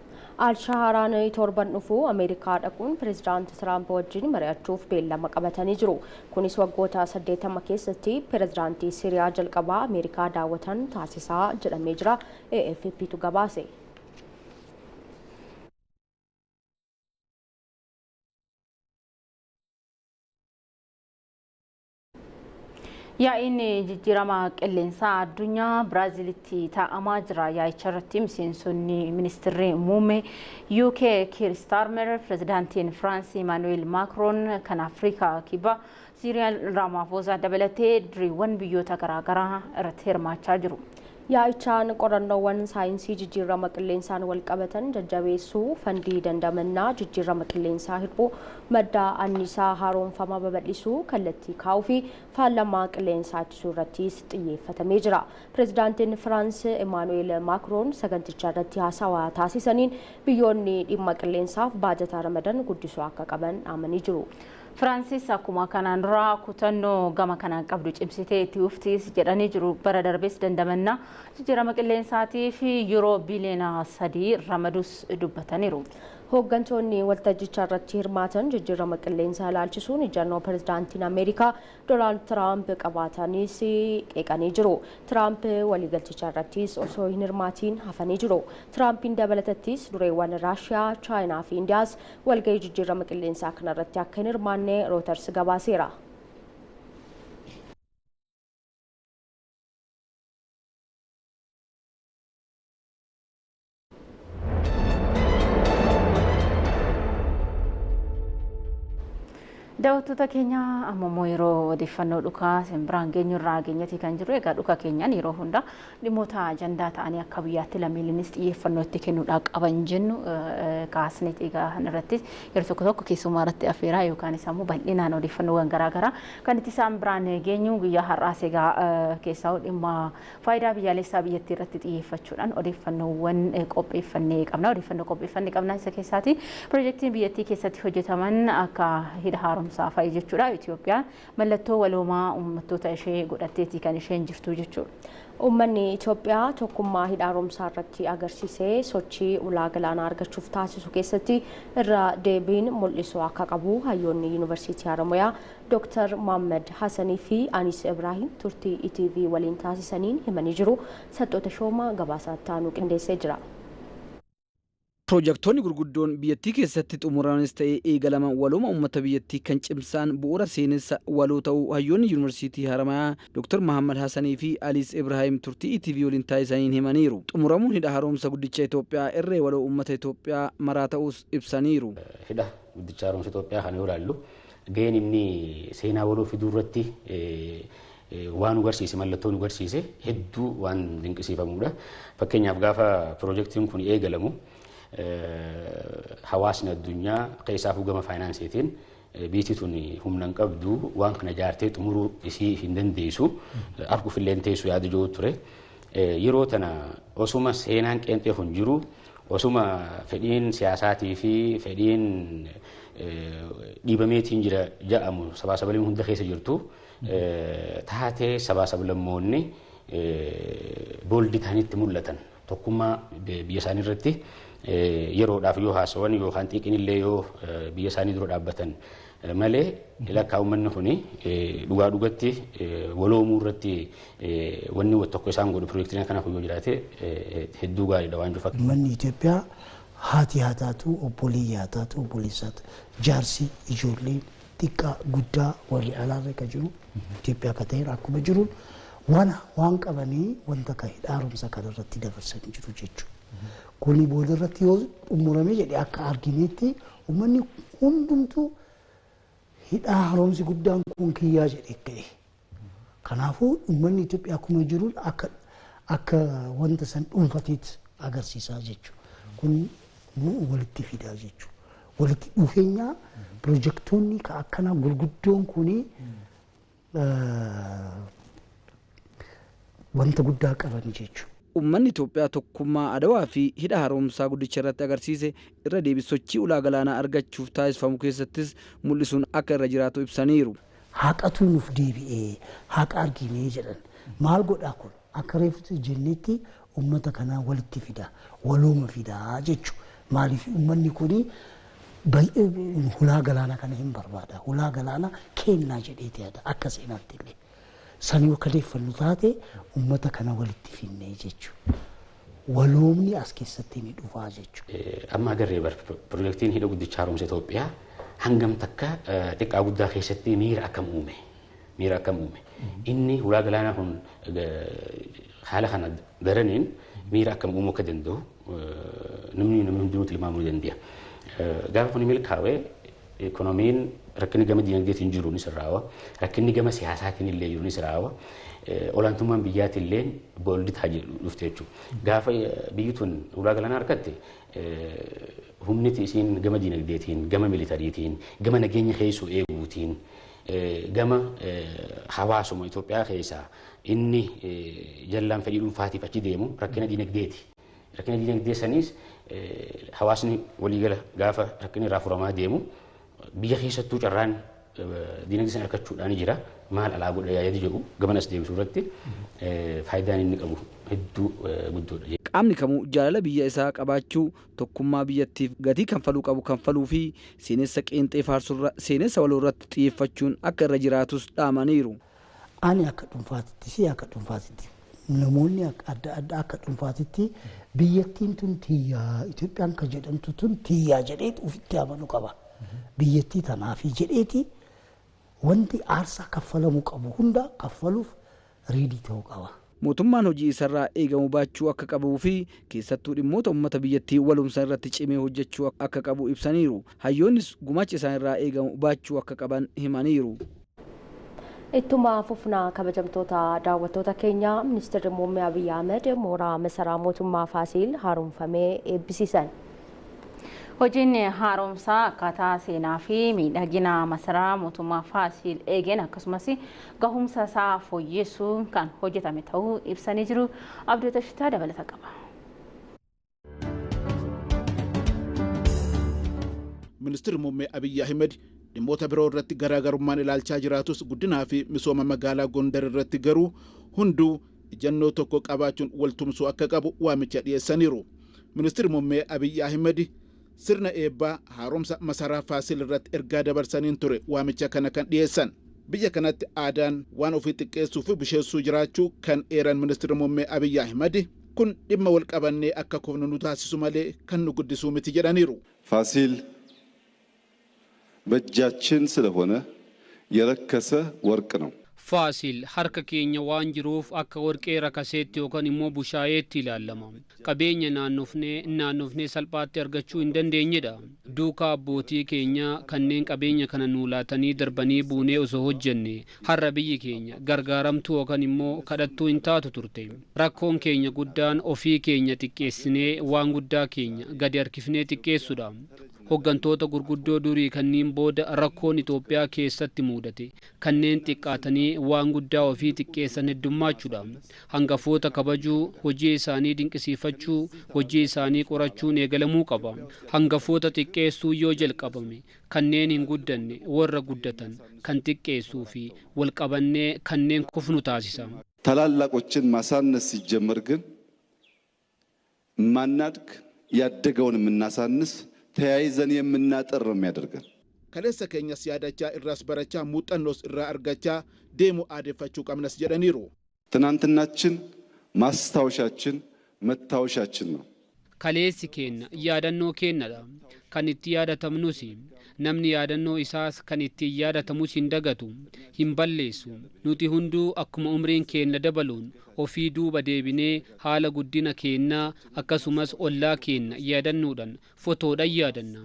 [SPEAKER 2] Alsharaan torban dhufu Ameerikaa dhaquun pirezidaantii Tiraamp wajjin mari'achuuf beellama qabatanii jiru. Kunis waggoota 80 keessatti pirezidaantii Siiriyaa jalqabaa Ameerikaa daawwatan taasisaa jedhamee jira. AFPtu gabaase.
[SPEAKER 1] Yaa'iin jijjiirama qilleensaa addunyaa Biraazilitti taa'amaa jira. Yaa'icha irratti miseensonni ministeerri muummee UK Keir Starmer, pirezidaantiin Firaans Emmanuel Macron, kan Afrikaa kibbaa Cyril Ramaphosa dabalatee duriiwwan biyyoota garaagaraa irratti hirmaachaa jiru.
[SPEAKER 2] Yaa'ichaan qorannoowwan saayinsii jijjiirama qilleensaan wal qabatan jajjabeessuu, fandii dandamannaa jijjiirama qilleensaa hir'uu, madda anniisaa haaromfamaa babal'isuu, kallattii kaa'uu fi faalamaa qilleensaa ittisuu irrattis xiyyeeffatamee jira. Pirezidaantiin Firaans Emmanuel Macron sagantichaa irratti haasawaa taasisaniin biyyoonni dhimma qilleensaaf baajataa ramadan guddisuu akka qaban amananii jiru.
[SPEAKER 1] Firaansis akkuma kanaan dura kutannoo gama kanaan qabdu cimsitee itti fuftis jedhanii jiru. Bara darbees dandamannaa jijjiirama qilleensaatii fi yuuroo biliyoona 3 ramadus dubbataniiru.
[SPEAKER 2] Hooggantoonni waltajjichaa irratti hirmaatan jijjiirama qilleensaa ilaalchisuun ijannoo pirezidaantiin Ameerikaa Doonaald Tiraamp qabaatanis qeeqanii jiru. Tiraamp waliigalchicha irrattis osoo hin hirmaatiin hafanii jiru. Tiraampiin dabalatattis dureewwan Raashiyaa, Chaayinaa fi Indiyaas walgahii jijjiirama qilleensaa kana irratti akka hin hirmaanne Rooters gabaaseera.
[SPEAKER 1] Daawwattoota keenya ammoo yeroo odeeffannoo dhukaa simbiraan geenyu irraa geenyati kan jiru. Egaa dhuka keenyaan yeroo hunda dhimmoota ajandaa ta'anii akka biyyaatti lammiilenis xiyyeeffannoo itti kennuudhaan qaban jennu kaasneet egaa irratti yeroo tokko tokko keessumaa irratti affeeraa yookaan immoo bal'inaan odeeffannoowwan garaagaraa kan itti isaan biraan geenyu guyyaa har'aas egaa keessaa dhimma faayidaa biyyaalessaa biyyattii irratti xiyyeeffachuudhaan odeeffannoowwan qopheeffannee qabna. Odeeffannoo qopheeffannee qabna isa keessaati piroojeektiin biyyattii keessatti hojjetaman akka hidha haaromsaa fa'i jechuudha. Itoophiyaan mallattoo waloomaa uummattoota ishee godhatteeti kan isheen jirtu jechuudha.
[SPEAKER 2] Uummanni Itoophiyaa tokkummaa hidha haaromsaa irratti agarsiisee sochii ulaa galaanaa argachuuf taasisu keessatti irra deebiin mul'isuu akka qabu hayyoonni Yuunivarsiitii Haramooyaa Dr. Mohammad Hassanii fi Anis Ibrahim turtii ETV waliin taasisaniin himanii jiru. Sattoota Shoomaa gabaasaa taanuu qindeessee jira.
[SPEAKER 10] Piroojeektoonni gurguddoon biyyattii keessatti xumuranis ta'ee eegalaman walooma uummata biyyattii kan cimsaan bu'uura seenessa waloo ta'uu hayyoonni Yuunivarsiitii Haramooyaa Dr. Mohammad Hassanii fi Anis Ibrahim turtii ETV waliin taasisaniin himaniiru. Xumuramuun hidha haaromsa guddicha Itoophiyaa irree waloo uummata Itoophiyaa maraa ta'uus ibsaniiru.
[SPEAKER 6] Hidha guddicha haaromsa Itoophiyaa kan yoo ilaallu gaheen inni seenaa waloo fiduu irratti waan agarsiise mallattoo agarsiise hedduu waan dinqisiifamudha. Fakkeenyaaf gaafa piroojeektiin kun eegalamu hawaasni addunyaa keessaafuu gama faayinaansiitiin biyyi tun humna hin qabdu waan kana ijaartee xumuruu isii hin dandeessu arguuf illee teessu yaada jiru ture. Yeroo tana osuma seenaan qeenxee hin jiru osuma fedhiin siyaasaatii fi fedhiin dhiibameetiin jira jedhamu sabaa sabaliin hunda keessa jirtu taatee sabaa sablammoonni booldi ta'anitti mul'atan tokkummaa biyya isaanii irratti yeroodhaaf yoo haasawan yookaan xiqqinillee yoo biyya isaanii dura dhaabbatan malee lakkaa uummanni kuni dhugaa dhugatti waloomuu irratti wanni tokko isaan godhu piroojeektiin kanaaf yoo jiraate hedduu gaariidha waan jufa.
[SPEAKER 9] Uummanni Itoophiyaa haati haa taatu obboleeyyi haa taatu obboleessaatu jaarsi ijoollee xiqqaa guddaa warri alaarra ka jiru Itoophiyaa ka ta'e akkuma jiru waan qabanii wanta ka haaromsa kanarratti dabarsanii jiru jechuudha. Kuni booda irratti yoo xumurame jedhee akka arginetti uummanni hundumtuu hidhaa haaromsi guddaan kun kiyyaa jedhee ka'e. Kanaafuu uummanni Itoophiyaa akkuma jiru akka wanta san dhuunfateetti agarsiisaa jechuudha. Kun walitti fidaa jechuudha. Walitti dhufeenya piroojeektoonni ka akkanaa gurguddoon kuni wanta guddaa qaban jechuudha.
[SPEAKER 10] Uummanni Itoophiyaa tokkummaa Adawaa fi hidha haaromsaa guddicha irratti agarsiise irra deebisochii ulaa galaanaa argachuuf taasifamu keessattis mul'isuun akka irra jiraatu ibsaniiru.
[SPEAKER 9] Haqatu nuuf deebi'ee haqa arginee jedhan maal godhaa kun akka reefutti jennetti uummata kanaa walitti fidaa walooma fidaa jechuudha. Maaliif uummanni kuni ulaa galaanaa kana hin barbaada. Ulaa galaanaa kennaa jedheeti yaada akka seenaatti illee. Sanii akka deeffannu taate uummata kana walitti finnee jechuudha. Waloomni as keessatti ni dhufaa jechuudha.
[SPEAKER 6] Amma agarree piroojeektiin hidha guddicha haaromsa Itoophiyaa hangam takka xiqqaa guddaa keessatti miira akkam uume. Inni ulaa galaanaa kun haala kana daraniin miira akkam uumuu akka danda'u namni hundinuu tilmaamuu danda'a. Gaafa kun milkaa'ee ekonomiin rakkinni gama dinagdeetiin jiru ni sirraawa. Rakkinni gama siyaasaatiin illee jiru ni sirraawa. Olaantummaan biyyaatiin illee booldi taa'ee dhufte jechuudha. Gaafa biyyi tun ulaa galaanaa argatte humni isiin gama dinagdeetiin, gama militariitiin, gama nageenya keessoo eeguutiin, gama hawaasuma Itoophiyaa keessaa inni jallaan fedhii dhuunfaatiif achi deemu rakkina dinagdeeti. Rakkina dinagdee saniis hawaasni waliigala gaafa rakkinni irraa furamaa deemu biyya keessattuu carraan dinagdee sana argachuudhaan jira maal alaa godha yaada jedhu gamanas deebisuu irratti faayidaan inni qabu hedduu guddoodha.
[SPEAKER 10] Qaamni kamuu jaalala biyya isaa qabaachuu tokkummaa biyyattiif gatii kanfaluu qabu kanfaluu fi seenessa qeenxee faarsurra seenessa waloo irratti xiyyeeffachuun akka irra jiraatus dhaamaniiru.
[SPEAKER 9] Ani akka dhuunfaatitti fi akka dhuunfaatitti namoonni adda addaa akka dhuunfaatitti biyyattiin tun tiyyaa Itoophiyaan kan jedhamtu tun tiyyaa jedheeti ofitti amanuu qaba. Biyyattii tanaafi jedheeti wanti aarsaa kaffalamuu qabu hunda kaffaluuf reedii ta'uu qaba.
[SPEAKER 10] Mootummaan hojii isarraa eegamu baachuu akka qabuu fi keessattuu dhimmoota uummata biyyattii walumsa irratti cimee hojjechuu akka qabu ibsaniiru. Hayyoonnis gumaacha isaan irraa eegamu baachuu akka qaban himaniiru.
[SPEAKER 2] Ittuma fufnaa kabajamtoota daawwattoota keenya Ministeerri Muummee Abiyyi Ahmed mooraa masaraa mootummaa Faasiil haaromfamee eebbisiisan.
[SPEAKER 1] Hojiin haaromsaa akkaataa seenaa fi miidhagina masaraa mootummaa Faasiil eegeen akkasumas gahumsa isaa fooyyessuun kan hojjetame ta'uu ibsanii jiru. Abdii Tashitaa dabalata qaba.
[SPEAKER 22] Ministeerri Muummee Abiyyi Ahmed dhimmoota biroo irratti garaagarummaan ilaalchaa jiraatus guddinaa fi misooma magaalaa Gondar irratti garuu hunduu ijannoo tokko qabaachuun waltumsuu akka qabu waamicha dhiyeessaniiru. Ministeerri Muummee Abiyyi Ahmed sirna eebbaa haaromsa masaraa Faasiil irratti ergaa dabarsaniin ture waamicha kana kan dhiyeessan. Biyya kanatti aadaan waan ofii xiqqeessuu fi busheessuu jiraachuu kan eeran Ministeerri Muummee Abiyyi Ahmed kun dhimma wal qabannee akka kufnu nu taasisu malee kan nu guddisuu miti jedhaniiru.
[SPEAKER 23] ፋሲል በእጃችን ስለሆነ የረከሰ ወርቅ ነው።
[SPEAKER 20] ፋሲል harka keenya waan jiruuf akka warqee rakaseetti yookaan immoo bushaayeetti ilaalama. Qabeenya naannofnee salphaatti argachuu hin dandeenyedha. Duukaa abbootii keenya kanneen qabeenya kana nuu laatanii darbanii buunee osoo hojjenne har'a biyyi keenya gargaaramtuu yookaan immoo kadhattuu hin taatu turte. Rakkoon keenya guddaan ofii keenya xiqqeessinee waan guddaa keenya gadi harkifnee xiqqeessudha. Hooggantoota gurguddoo durii kanneen booda rakkoon Itoophiyaa keessatti mudate kanneen xiqqaatanii waan guddaa ofii xiqqeessan heddummachuudha. Hangafoota kabajuu, hojii isaanii dinqisiifachuu, hojii isaanii qorachuun eegalamuu qaba. Hangafoota xiqqeessuu yoo jalqabame kanneen hin guddanne warra guddatan kan xiqqeessuu fi walqabannee kanneen kufnu taasisa.
[SPEAKER 23] ታላላቆችን ማሳነስ ሲጀመር ግን ማናድግ ያደገውን የምናሳንስ ተያይዘን የምናጠር ነው የሚያደርገን።
[SPEAKER 22] kaleessa keenyas yaadachaa irraas barachaa muuxannoos irraa argachaa deemuu aadeffachuu qabnas jedhaniiru.
[SPEAKER 23] ትናንትናችን ማስታወሻችን መታወሻችን ነው።
[SPEAKER 20] Kaleessi keenya yaadannoo keenyadha. Kan itti yaadatamnus namni yaadannoo isaas kan itti yaadatamus hin dagatu, hin balleessu. Nuti hunduu akkuma umriin keenya dabaluun ofii duuba deebinee haala guddina keenyaa akkasumas ollaa keenya yaadannuudhaan fotoodhaan yaadanna.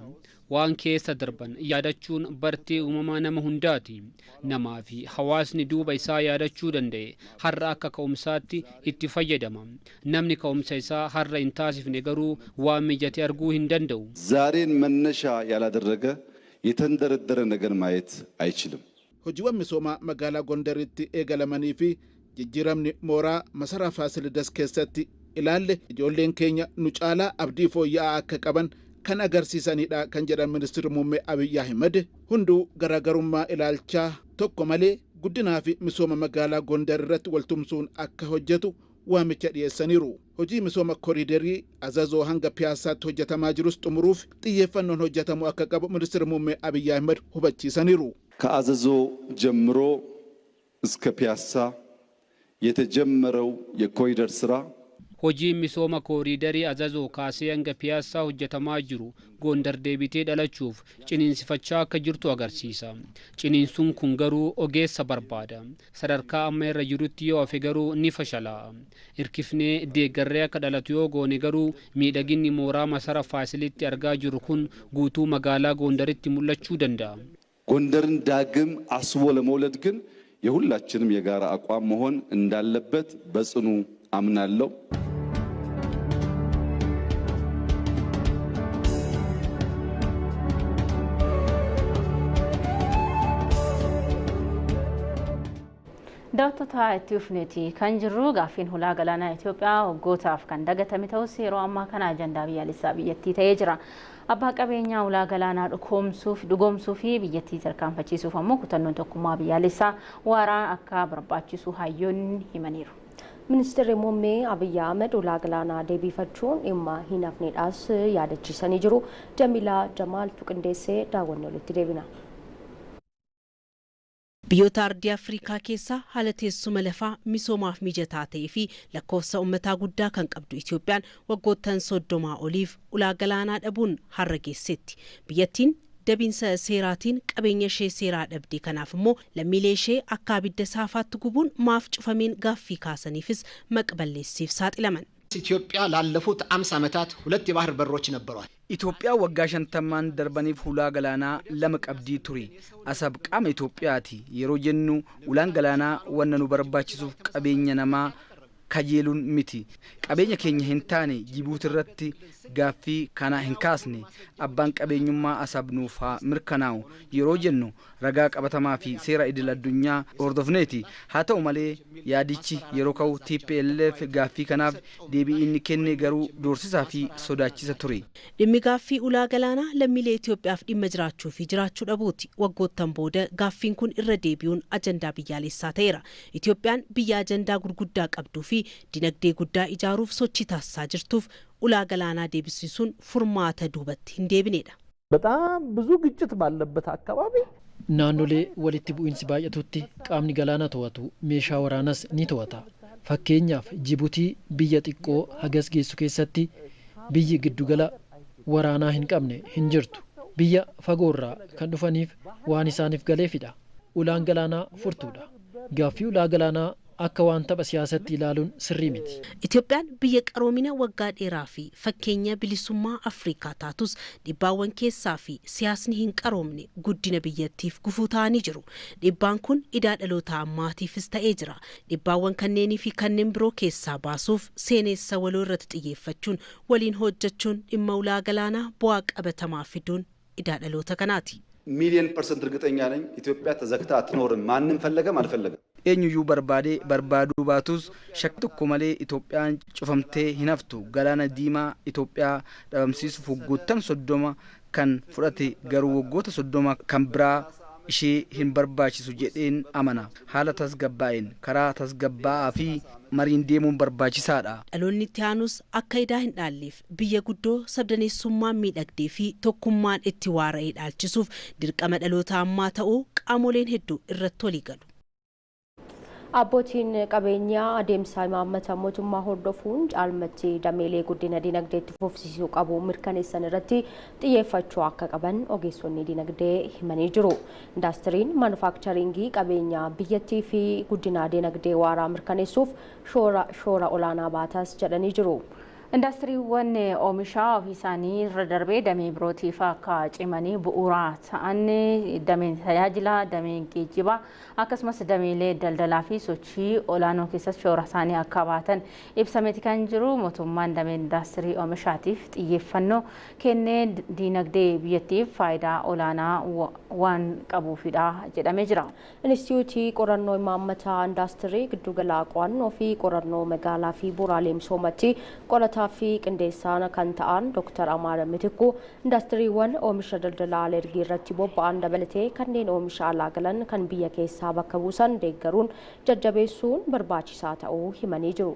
[SPEAKER 20] Waan keessa darban yaadachuun bartee uumamaa nama hundaati. Namaa fi hawaasni duuba isaa yaadachuu danda'e har'a akka ka'umsaatti itti fayyadama. Namni ka'umsa isaa har'a hin taasifne garuu waan mijate arguu hin danda'u.
[SPEAKER 23] ዛሬን መነሻ ያላደረገ የተንደረደረ ነገር ማየት አይችልም።
[SPEAKER 22] hojiiwwan misoomaa magaalaa Gondaritti eegalamanii fi jijjiiramni mooraa masaraa Faasilidas keessatti ilaalle ijoolleen keenya nu caalaa abdii fooyya'aa akka qaban kan agarsiisanidha kan jedhan ministeerri muummee Abiy Ahmed. Hunduu garaagarummaa ilaalchaa tokko malee guddinaa fi misooma magaalaa Gondar irratti waltumsuun akka hojjetu waamicha dhiyeessaniiru. Hojii misooma koriidarii Azazoo hanga Piyaasaatti hojjetamaa jirus xumuruuf xiyyeeffannoon hojjetamu akka qabu ministeerri muummee Abiy Ahmed hubachiisaniiru.
[SPEAKER 23] ከአዘዞ ጀምሮ እስከ ፒያሳ የተጀመረው የኮሪደር ስራ
[SPEAKER 20] Hojiin misooma kooriidarii Azazoo kaasee hanga Piyaasaa hojjetamaa jiru Gondar deebitee dhalachuuf ciniinsifachaa akka jirtu agarsiisa. Ciniinsuun kun garuu ogeessa barbaada. Sadarkaa amma irra jirutti yoo hafe garuu ni fashala'a. Hirkifnee deeggarree akka dhalatu yoo goone garuu miidhaginni mooraa masara Faasilitti argaa jiru kun guutuu magaalaa Gondaritti mul'achuu danda'a.
[SPEAKER 23] ጎንደርን ዳግም አስቦ ለመውለድ ግን የሁላችንም የጋራ አቋም መሆን እንዳለበት በጽኑ አምናለሁ።
[SPEAKER 1] Daawwattoota itti ufneeti kan jirru gaaffiin hulaa galaanaa Itoophiyaa waggootaaf kan dagatame ta'us yeroo ammaa kana ajandaa biyyaalessaa biyyattii ta'ee jira. Abbaa qabeenyaa hulaa galaanaa dhugoomsuu fi biyyattii tarkaanfachiisuuf ammoo kutannoon tokkummaa biyyaalessaa waaraan akka barbaachisu hayyoonni himaniiru.
[SPEAKER 2] Ministeerri muummee Abiy Ahmed ulaa galaanaa deebifachuun dhimma hin hafneedhaas yaadachiisanii jiru. Jamilaa Jamaaltu qindeessee daawwannoo walitti deebina.
[SPEAKER 11] Biyyoota ardii Afrikaa keessaa haala teessuma lafaa misoomaaf mijataa ta'ee fi lakkoofsa uummataa guddaa kan qabdu Itoophiyaan waggoottan 30 oliif ulaa galaanaa dhabuun har'a geessetti. Biyyattiin dabiinsa seeraatiin qabeenya ishee seeraa dhabde kanaaf immoo lammiilee ishee akka abidda saafaatti gubuun maaf cufameen gaaffii kaasaniifis maqballeessiif saaxilaman.
[SPEAKER 13] ኢትዮጵያ ላለፉት 50 ዓመታት ሁለት የባህር በሮች ነበሯት።
[SPEAKER 10] ኢትዮጵያ ወጋ ሸንተማን ደርበኒፍ ሁላ ገላና ለመቀብዲ ቱሪ አሰብ ቃም ኢትዮጵያቲ የሮ ጀኑ ውላን ገላና ወነኑ በርባችሱፍ ቀበኛ ነማ kajeelun miti qabeenya keenya hin taane Jibuuti irratti gaaffii kana hin kaasne abbaan qabeenyummaa asabnuuf haa mirkanaa'u yeroo jennu ragaa qabatamaa fi seera idil addunyaa hordofneeti. haa ta'u malee yaadichi yeroo ka'u TPLF gaaffii kanaaf deebii inni kenne garuu doorsisaa fi sodaachisa ture.
[SPEAKER 11] Dhimmi gaaffii ulaa galaanaa lammiilee Itoophiyaaf dhimma jiraachuu fi jiraachuu dhabuuti. Waggoottan booda gaaffiin kun irra deebi'uun ajandaa biyyaalessaa ta'eera. Itoophiyaan biyya ajandaa gurguddaa qabduu fi dinagdee guddaa ijaaruuf sochii taasisaa jirtuuf ulaa galaanaa deebisuun furmaata duubatti hin deebineedha.
[SPEAKER 14] በጣም ብዙ ግጭት ባለበት አካባቢ ናኖሌ ወሊቲ ቡኢንሲ ባየቱቲ ቃምኒ ገላና ተዋቱ ሜሻ ወራናስ ኒ ተዋታ ፈኬኛፍ ጅቡቲ ብየ xiqqoo hagas geessu keessatti biyyi giddugala waraanaa hin qabne hin jirtu. Biyya fagoorraa kan dhufaniif waan isaaniif galeefidha. Ulaan galaanaa furtuudha. Gaaffii ulaa galaanaa akka waan tapha siyaasatti ilaaluun sirrii miti.
[SPEAKER 11] Itoophiyaan biyya qaroomina waggaa dheeraa fi fakkeenya bilisummaa Afrikaa taatus dhibbaawwan keessaa fi siyaasni hin qaroomne guddina biyyattiif gufuu ta'anii jiru. Dhibbaan kun idaa dhaloota ammaatiifis ta'ee jira. Dhibbaawwan kanneenii fi kanneen biroo keessaa baasuuf seenessa waloo irratti xiyyeeffachuun waliin hojjechuun dhimma ulaa galaanaa bu'aa qabatamaa fiduun idaa dhaloota kanaati.
[SPEAKER 23] ሚሊዮን ፐርሰንት እርግጠኛ ነኝ ኢትዮጵያ ተዘግታ አትኖርም። ማንም ፈለገም አልፈለገም
[SPEAKER 10] eenyuyyuu barbaaduu baatus shakki tokko malee Itoophiyaan cufamtee hin haftu. Galaana Diimaa Itoophiyaa dhabamsiisuuf waggoottan 30 kan fudhate garuu waggoota 30 kan biraa ishee hin barbaachisu jedheen amana. Haala tasgabbaa'een karaa tasgabbaa'aa fi mariin deemuun barbaachisaadha.
[SPEAKER 11] Dhaloonni itti aanus akka idaa hin dhaalleef biyya guddoo sabdaneessummaan miidhagdee fi tokkummaan itti waara'ee dhaalchisuuf dirqama dhaloota ammaa ta'uu qaamoleen hedduu irratti walii galu.
[SPEAKER 2] Abbootiin qabeenyaa adeemsa imaammata mootummaa hordofuun caalmatti dameelee guddina dinagdeetti fufsiisuu qabu mirkaneessan irratti xiyyeeffachuu akka qaban ogeessonni dinagdee himanii jiru. Indaastiriin maanufaaktcharingii qabeenyaa biyyattii fi guddina dinagdee waaraa mirkaneessuuf shoora olaanaa baatas jedhanii jiru.
[SPEAKER 1] Indaastiriiwwan oomishaa ofii isaanii irra darbee damee birootiif akka cimanii bu'uura ta'an dameen tajaajila, dameen geejjibaa akkasumas dameelee daldalaa fi sochii olaanoo keessatti shoora isaanii akka baatan ibsameeti kan jiru. Mootummaan dameen indaastirii oomishaatiif xiyyeeffannoo kennee dinagdee biyyattiif faayidaa olaanaa waan qabuufidha jedhamee jira.
[SPEAKER 2] Inistituutii qorannoo imaammataa indaastirii giddugala qo'annoo fi qorannoo magaalaa fi bu'uuraalee misoomaatti qolata fi qindeessaan kan ta'an Dr. Amaara Mitikuu indaastiriiwwan oomisha daldalaa alergii irratti bobba'an dabalatee kanneen oomisha alaa galan kan biyya keessaa bakka buusan deeggaruun jajjabeessuun barbaachisaa ta'uu himanii jiru.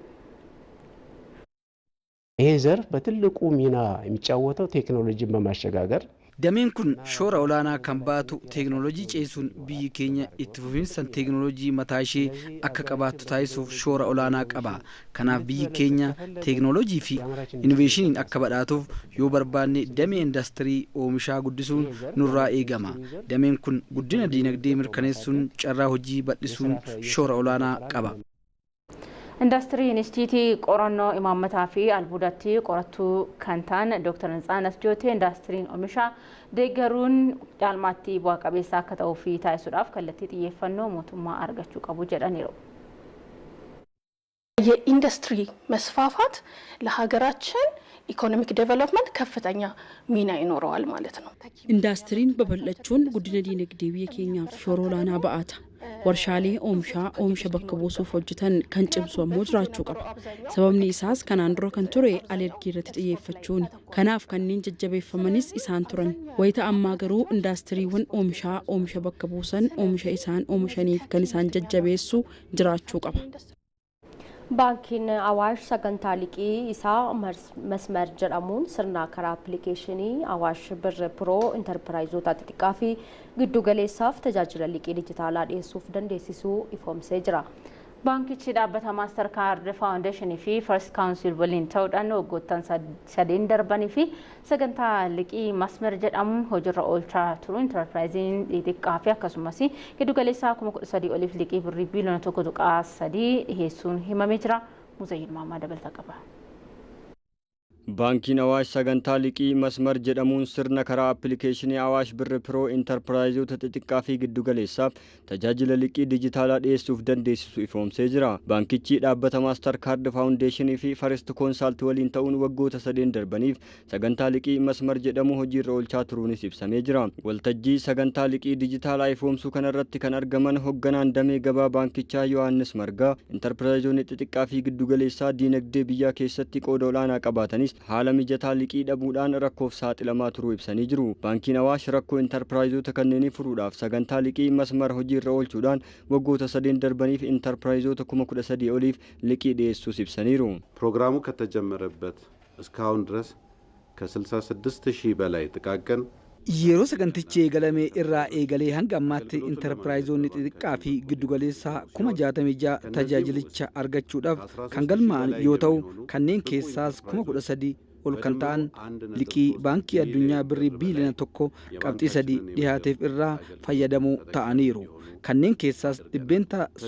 [SPEAKER 12] ይሄ ዘርፍ በትልቁ ሚና የሚጫወተው ቴክኖሎጂን በማሸጋገር
[SPEAKER 10] dameen kun shoora olaanaa kan baatu teeknooloojii ceesuun biyyi keenya itti fufiinsan teeknooloojii mataa ishee akka qabaattu taasisuuf shoora olaanaa qaba. Kanaaf biyyi keenya teeknooloojii fi inoveeshiniin akka badhaatuuf yoo barbaanne damee indaastirii oomishaa guddisuun nurraa eegama. Dameen kun guddina dinagdee mirkaneessuun carraa hojii bal'isuun shoora olaanaa qaba.
[SPEAKER 1] Indaastirii Inistituutii qorannoo imaammataa fi albuudatti qorattuu kan ta'an Dr. Ntsaanas Jootee indaastiriin oomishaa deeggaruun caalmaatti bu'aa qabeessa akka ta'uu fi taasisuudhaaf kallattii xiyyeeffannoo mootummaa argachuu qabu jedhaniiru.
[SPEAKER 15] የኢንዱስትሪ መስፋፋት ለሀገራችን ኢኮኖሚክ ዴቨሎፕመንት ከፍተኛ ሚና ይኖረዋል ማለት ነው።
[SPEAKER 3] ኢንዱስትሪን በበለቹን ጉድነ ዲነግዴ ብየ ኬኛፍ shoora olaanaa ba'ata. Warshaalee oomisha bakka buusuuf hojjetan kan cimsu ammoo jiraachuu qaba. Sababni isaas kanaan dura kan ture alergii irratti xiyyeeffachuun. Kanaaf kanneen jajjabeeffamanis isaan turan. Wayita ammaa garuu indaastiriiwwan oomisha bakka buusan oomisha isaan oomishaniif kan isaan jajjabeessu jiraachuu qaba.
[SPEAKER 2] Baankiin Awaash sagantaa liqii isaa masmar jedhamuun sirna karaa appilikeeshinii Awaash Bir Pro intarpiraayizoota xixiqqaa fi giddu galeessaaf tajaajila liqii dijitaalaa dhiyeessuuf dandeessisuu ifoomsee jira. Baankichi dhaabbata Master Card Foundation fi First Council waliin ta'uudhaan waggoottan 3 darbanii fi sagantaa liqii masmar jedhamu hojiirra oolchaa turu intarpiraayiziin xixiqqaa fi akkasumas giddu galeessaa 13,000 oliif liqii birrii biiliyoona 1.3 dhiyeessuun himamee jira. Muzayyid Maammaa dabalata qaba.
[SPEAKER 16] Baankiin Awaash sagantaa liqii masmar jedhamuun sirna karaa appilikeeshinii Awaash Bir Pro intarpiraayizoota xixiqqaa fi giddu galeessaaf tajaajila liqii dijitaalaa dhiyeessuuf dandeessisu ifoomsee jira. Baankichi dhaabbata Master Card Foundation fi First Consult waliin ta'uun waggoota 3 darbaniif sagantaa liqii masmar jedhamu hojiirra oolchaa turuunis ibsamee jira. Waltajjii sagantaa liqii dijitaalaa ifoomsuu kanarratti kan argaman hoogganaan damee gabaa baankichaa Yohaannis Margaa intarpiraayizoonni xixiqqaa fi giddu galeessaa diinagdee biyyaa keessatti qooda olaanaa qabaatanis haala mijataa liqii dhabuudhaan rakkoof saaxilamaa turuu ibsanii jiru. Baankiin Awaash rakkoo intarpiraayizoota kanneenii furuudhaaf sagantaa liqii masmar hojiirra oolchuudhaan waggoota 3 darbaniif intarpiraayizoota 13,000 oliif liqii dhiyeessuus ibsaniiru.
[SPEAKER 24] ፕሮግራሙ ከተጀመረበት እስካሁን ድረስ ከ66,000 በላይ ጥቃቅን
[SPEAKER 10] yeroo sagantichi eegalame irraa eegalee hanga ammaatti intarpiraayizoonni xixiqqaa fi giddugaleessaa 66,000 tajaajilicha argachuudhaaf kan galmaa'an yoo ta'u kanneen keessaas 13,000 ol kan ta'an liqii baankii addunyaa birrii biiliyoona 1.3 dhiyaateef irraa fayyadamuu ta'aniiru. Kanneen keessaas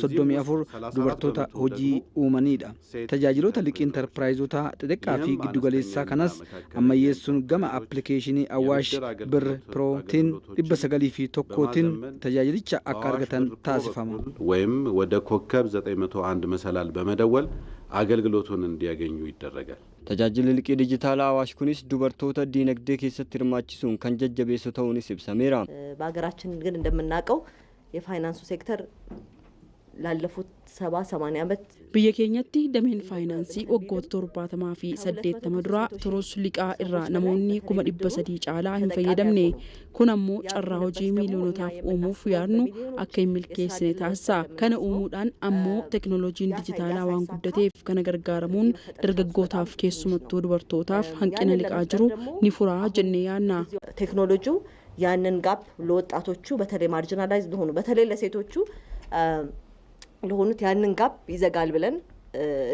[SPEAKER 10] 34 dubartoota hojii uumanidha. Tajaajiloota liqii intarpiraayizoota xixiqqaa fi giddugaleessaa kanas ammayyeessuun gama appilikeeshinii Awaash Bir Protiin 901tiin tajaajilicha akka argatan taasifama.
[SPEAKER 24] ወይም ወደ ኮከብ 901 መሰላል በመደወል አገልግሎቱን እንዲያገኙ ይደረጋል።
[SPEAKER 16] Tajaajilli liqii dijitaalaa Awaash kunis dubartoota diinagdee keessatti hirmaachisuun kan jajjabeessu ta'uunis ibsameera.
[SPEAKER 7] በሀገራችን ግን እንደምናውቀው የፋይናንሱ ሴክተር ላለፉት 70-80 ዓመት
[SPEAKER 3] biyya keenyatti dameen faayinaansii waggoota 70 fi 80 dura toros liqaa irraa namoonni 300 caalaa hin fayyadamne kun ammoo carraa hojii miiliyoonotaaf uumuuf yaadnu akka hin milkeessine taasisa. Kana uumuudhaan ammoo teknooloojiin dijitaalaa waan guddateef kana gargaaramuun dargaggootaaf keessumattuu dubartootaaf hanqina liqaa jiru ni furaa jennee yaadna.
[SPEAKER 7] ቴክኖሎጂው ያንን ጋፕ ለወጣቶቹ በተለይ ማርጂናላይዝ ለሆኑ በተለይ ለሴቶቹ ለሆኑት ያንን ጋፕ ይዘጋል ብለን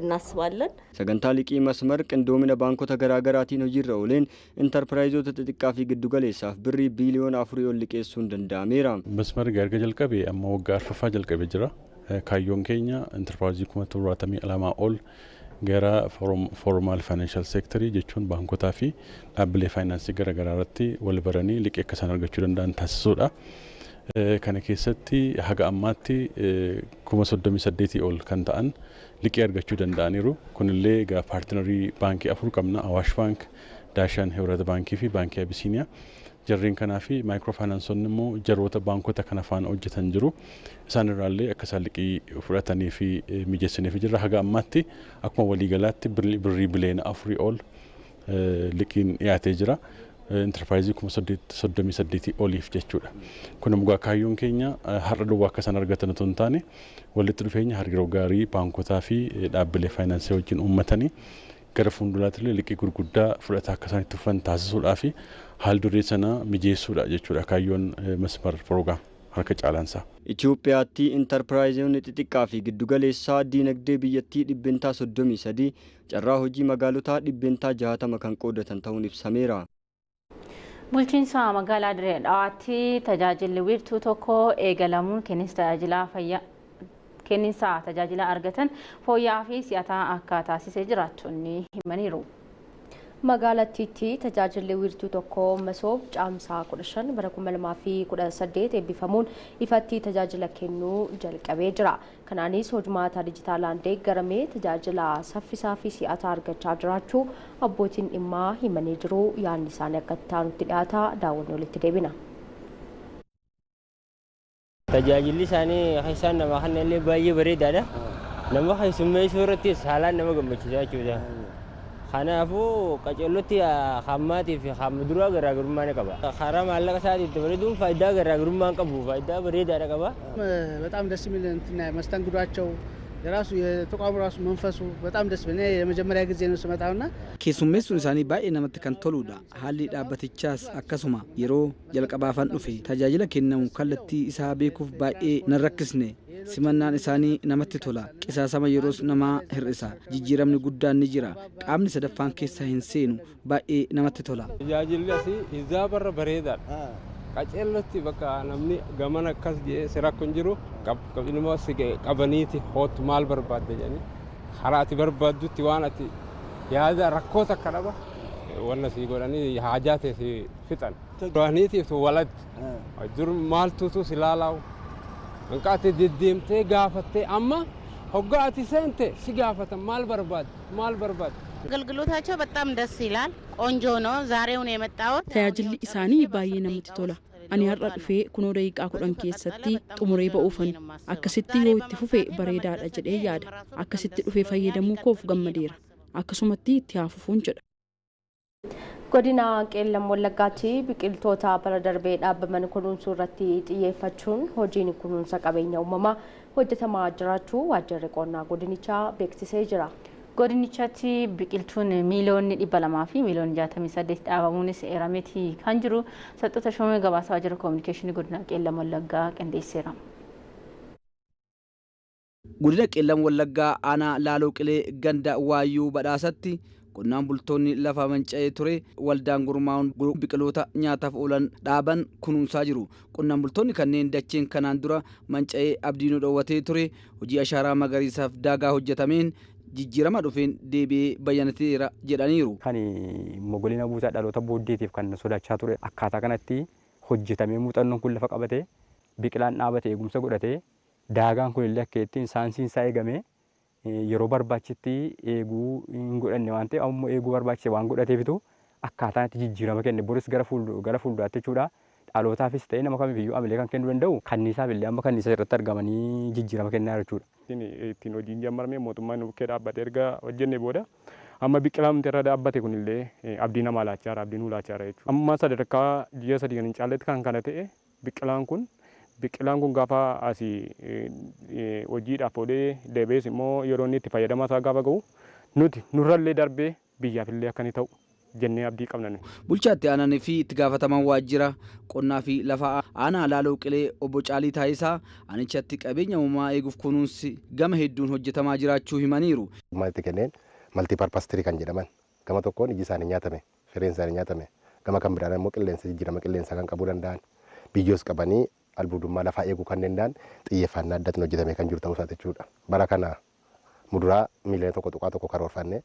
[SPEAKER 7] እናስባለን።
[SPEAKER 16] Sagantaa liqii masmar qindoomina baankota garaagaraatiin hojiirra ooleen intarpiraayizoota xixiqqaa fi giddu galeessaaf birrii biiliyoona 4 ol liqeessuun danda'ameera.
[SPEAKER 17] Masmar erga jalqabee amma waggaa 4ffaa jalqabee jira. Kaayyoon keenya intarpiraayizii 72 ol gara formal financial sector jechuun baankotaa fi dhaabbilee faayinaansii garaagaraa irratti wal baranii liqii akka isaan argachuu danda'an taasisuudha. Kana keessatti haga ammaatti 38 ol kan ta'an liqii argachuu danda'aniiru. Kunillee egaa paartinarii baankii 4 qabna. Awaash Baank, Daashan Hewrata Baankii fi Baankii Abisiiniyaa. Jarreen kanaa fi maayikiroofaayinaansoonni immoo jaroota baankota kana faana hojjetan jiru. Isaan irraallee akka isaan liqii fudhatanii fi mijeessaniif jirra. Haga ammaatti akkuma waliigalaatti birrii biliyoona 4 ol liqiin dhiyaatee jira. Intarpiraayizii 38 oliif jechuudha. Kun immoo kaayyoon keenya har'a duwwaa akka isaan argatan otoo hin taane walitti dhufeenya hariiroo gaarii baankotaa fi dhaabbilee faayinaansii wajjin uummatanii gara fuulduraatti illee liqii gurguddaa fudhataa akka isaan itti fufan taasisuudhaa fi haal duree sana mijeessuudha jechuudha kaayyoon masmar piroograam harka caalaansaa.
[SPEAKER 16] Itoophiyaatti intarpiraayizoonni xixiqqaa fi giddugaleessaa diinagdee biyyattii dhibbentaa 33 carraa hojii magaalotaa dhibbentaa 60 kan qoodatan ta'uun ibsameera.
[SPEAKER 1] Bulchiinsa magaalaa Dirree Dhawaatti tajaajilli wiirtuu tokko eegalamuun kenniinsa tajaajila argatan fooyya'aa fi si'ataa akka taasisee jiraattonni himaniiru.
[SPEAKER 2] Magaalattiitti tajaajilli wiirtuu tokko masoob caamsaa 15 bara 2018 eebbifamuun ifatti tajaajila kennuu jalqabee jira. Kanaanis hojimaata dijitaalaan deeggaramee tajaajila saffisaa fi si'ataa argachaa jiraachuu abbootiin dhimmaa himanii jiru. Yaadni isaanii akka taanutti dhiyaata daawwanni walitti deebina.
[SPEAKER 18] Tajaajilli isaanii isaan nama kanneen baay'ee bareedaadha. Nama keessummeessuu irratti saalaan nama gammachiisaa jechuudha. Kanaafuu qaceellotti hammaatii fi hamma duraa garaagarummaa ni qaba. Karaa maallaqa isaatiin dabaluun faayidaa garaagarummaa qabu. Faayidaa bareedaadha qaba.
[SPEAKER 19] በጣም ደስ የሚል እንትና መስተንግዷቸው የራሱ የተቋሙ ራሱ መንፈሱ በጣም ደስ ብኔ የመጀመሪያ ጊዜ ነው ስመጣውና
[SPEAKER 10] keessummeessuun isaanii baay'ee namatti kan toludha. Haalli dhaabbatichaas akkasuma yeroo jalqabaafan dhufe tajaajila kennamu kallattii isaa beekuuf baay'ee nan rakkisne. Simannaan isaanii namatti tola. Qisaasama yeroos namaa hir'isa. Jijjiiramni guddaan ni jira. Qaamni sadaffaan keessa hin seenu baay'ee namatti tola.
[SPEAKER 25] Tajaajilli asii hizaa barra bareedaadha. Qaceellotti bakka namni gaman akkas jedhee si rakko hin jiru ilmoo si qabaniiti hootu maal barbaadda jedhanii karaa ati barbaaddutti waan ati yaada rakkoo takka dhaba wanna si godhanii haajaa ta'e si fixan. Duraaniitiif walatti dur maaltuutu si laalaawu hanqaate deddeemtee gaafattee amma hoggaa ati seente si gaafatan maal barbaadda.
[SPEAKER 26] አገልግሎታቸው በጣም ደስ ይላል። ቆንጆ ነው። ዛሬው ነው የመጣሁት።
[SPEAKER 3] tajaajilli isaanii baay'ee namatti tola. Ani har'a dhufee kunoo daqiiqaa 10 keessatti xumuree ba'uufan akkasitti yoo itti fufe bareedaadha jedhee yaada. Akkasitti dhufee fayyadamuu koof gammadeera. Akkasumatti itti haafufuun jedha.
[SPEAKER 2] Godina Qeellam Wallaggaatti biqiltoota bara darbee dhaabbaman kunuunsuu irratti xiyyeeffachuun hojiin kunuunsa qabeenya uumamaa hojjetamaa jiraachuu waajjirri qonnaa godinichaa beeksisee jira.
[SPEAKER 1] Godinichatti biqiltuun miiliyoonni 200 fi miiliyoonni 68 dhaabamuunis eerameeti kan jiru. Saxxoota Shoomee Gabaasaa Waajjira Koominikeeshinii Godina Qeellam Wallaggaa qindeesseera.
[SPEAKER 10] Godina Qeellam Wallaggaa aanaa Laaloo Qilee ganda Waayyuu Badhaasatti qonnaan bultoonni lafa manca'ee ture waldaan gurmaa'uun biqiloota nyaataaf oolan dhaaban kunuunsaa jiru. Qonnaan bultoonni kanneen dacheen kanaan dura manca'ee abdiinuu dhoowwatee ture hojii ashaaraa magariisaaf daagaa hojjetameen jijjiirama dhufeen deebi'ee bayyanateera jedhaniiru.
[SPEAKER 27] Kan mogolina buusaa dhaloota booddeetiif kan sodaachaa ture akkaataa kanatti hojjetamee muuxannoon kun lafa qabatee biqilaan dhaabate eegumsa godhatee daagaan kun illee akka ittiin saayinsiin isaa eegamee yeroo barbaachitti eeguu hin godhanne waan ta'eef ammoo eeguu barbaachise waan godhateefitu akkaataan itti jijjiirama kenne boris gara fuulduraatti jechuudha. Dhalootaafis ta'ee nama kamiifiyyuu amilee kan kennuu danda'u kanniisaaf illee amma kanniisa irratti argamanii jijjiirama kennaa jechuudha.
[SPEAKER 4] Ittiin hojiin jalqabame mootummaan bukkee dhaabbate erga hojjenne booda amma biqilaan irra dhaabbate kunillee abdii namaa laachaa jira, abdii nuu laachaa jira jechuudha. Amma sadarkaa ji'a sadii kan hin caalletti kan kana ta'e biqilaan kun gaafa asii hojiidhaaf oolee deebi'ees immoo yeroo inni itti fayyadamaa isaa gaafa ga'u nuti nurrallee darbee biyyaafillee akka inni ta'u jennee abdii qabna.
[SPEAKER 10] Bulchaatti aananii fi itti gaafataman waajjira qonnaa fi lafa aanaa Laaloo Qilee obbo Caalii Taayisaa aanichatti qabeenya uumamaa eeguuf kunuunsi gama hedduun hojjetamaa jiraachuu himaniiru.
[SPEAKER 5] Maalti kenneen maltiiparpastirii kan jedhaman gama tokkoon iji isaanii nyaatame, firiin isaanii nyaatame, gama kan biraan immoo qilleensa jijjiirama qilleensaa kan qabuu danda'an biyyoos qabanii albuudummaa lafaa eeguu kan danda'an xiyyeeffannaa addaatiin hojjetamee kan jiru ta'uu isaati jechuudha. Bara kana muduraa miiliyoona tokko tuqaa tokko karoorfannee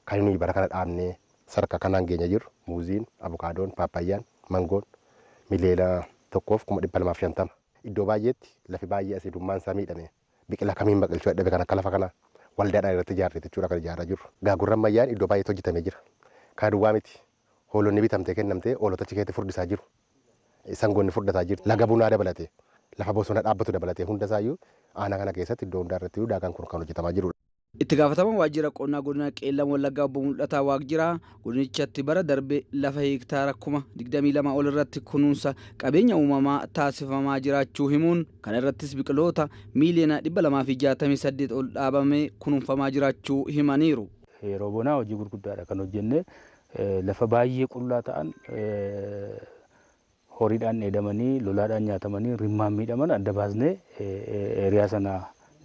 [SPEAKER 5] kan nuyi bara kana dhaabnee sarka kanaan geenya jiru muuziin, abukaadoon, paappayyaan, mangoon miliyoona tokkoof 250. Iddoo baay'eetti lafi baay'ee asiidummaan isaa miidhame biqilaa kamiin baqilchuu dadhabe kan akka lafa kana waldaadhaan irratti ijaarree jechuudha kan ijaaraa jirru. Gaagurran mayyaan iddoo baay'eetti hojjetamee jira. Kan duwwaa miti hoolonni bitamtee kennamtee hoolota cikeetti furdisaa jiru. Sangoonni furdataa jiru. Laga bunaa dabalatee lafa bosona dhaabbatu dabalatee hundasaayyuu aanaa kana keessatti iddoo hundaa irratti daagaan kun kan hojjetamaa jirudha.
[SPEAKER 10] Itti gaafataman waajjira qonnaa godina Qeellam Wallaggaa obbo Mul'ataa Waaqjiraa godinichatti bara darbe lafa heektaara 22,000 ol irratti kunuunsa qabeenya uumamaa taasifamaa jiraachuu himuun kana irrattis biqiloota miiliyoona 268 ol dhaabamee kunuunfamaa jiraachuu himaniiru.
[SPEAKER 6] Yeroo bonaa hojii gurguddaadha kan hojjenne lafa baay'ee qullaa ta'an horiidhaan dheedamanii lolaadhaan nyaatamanii rimmaan miidhaman adda baasnee eriyaa sana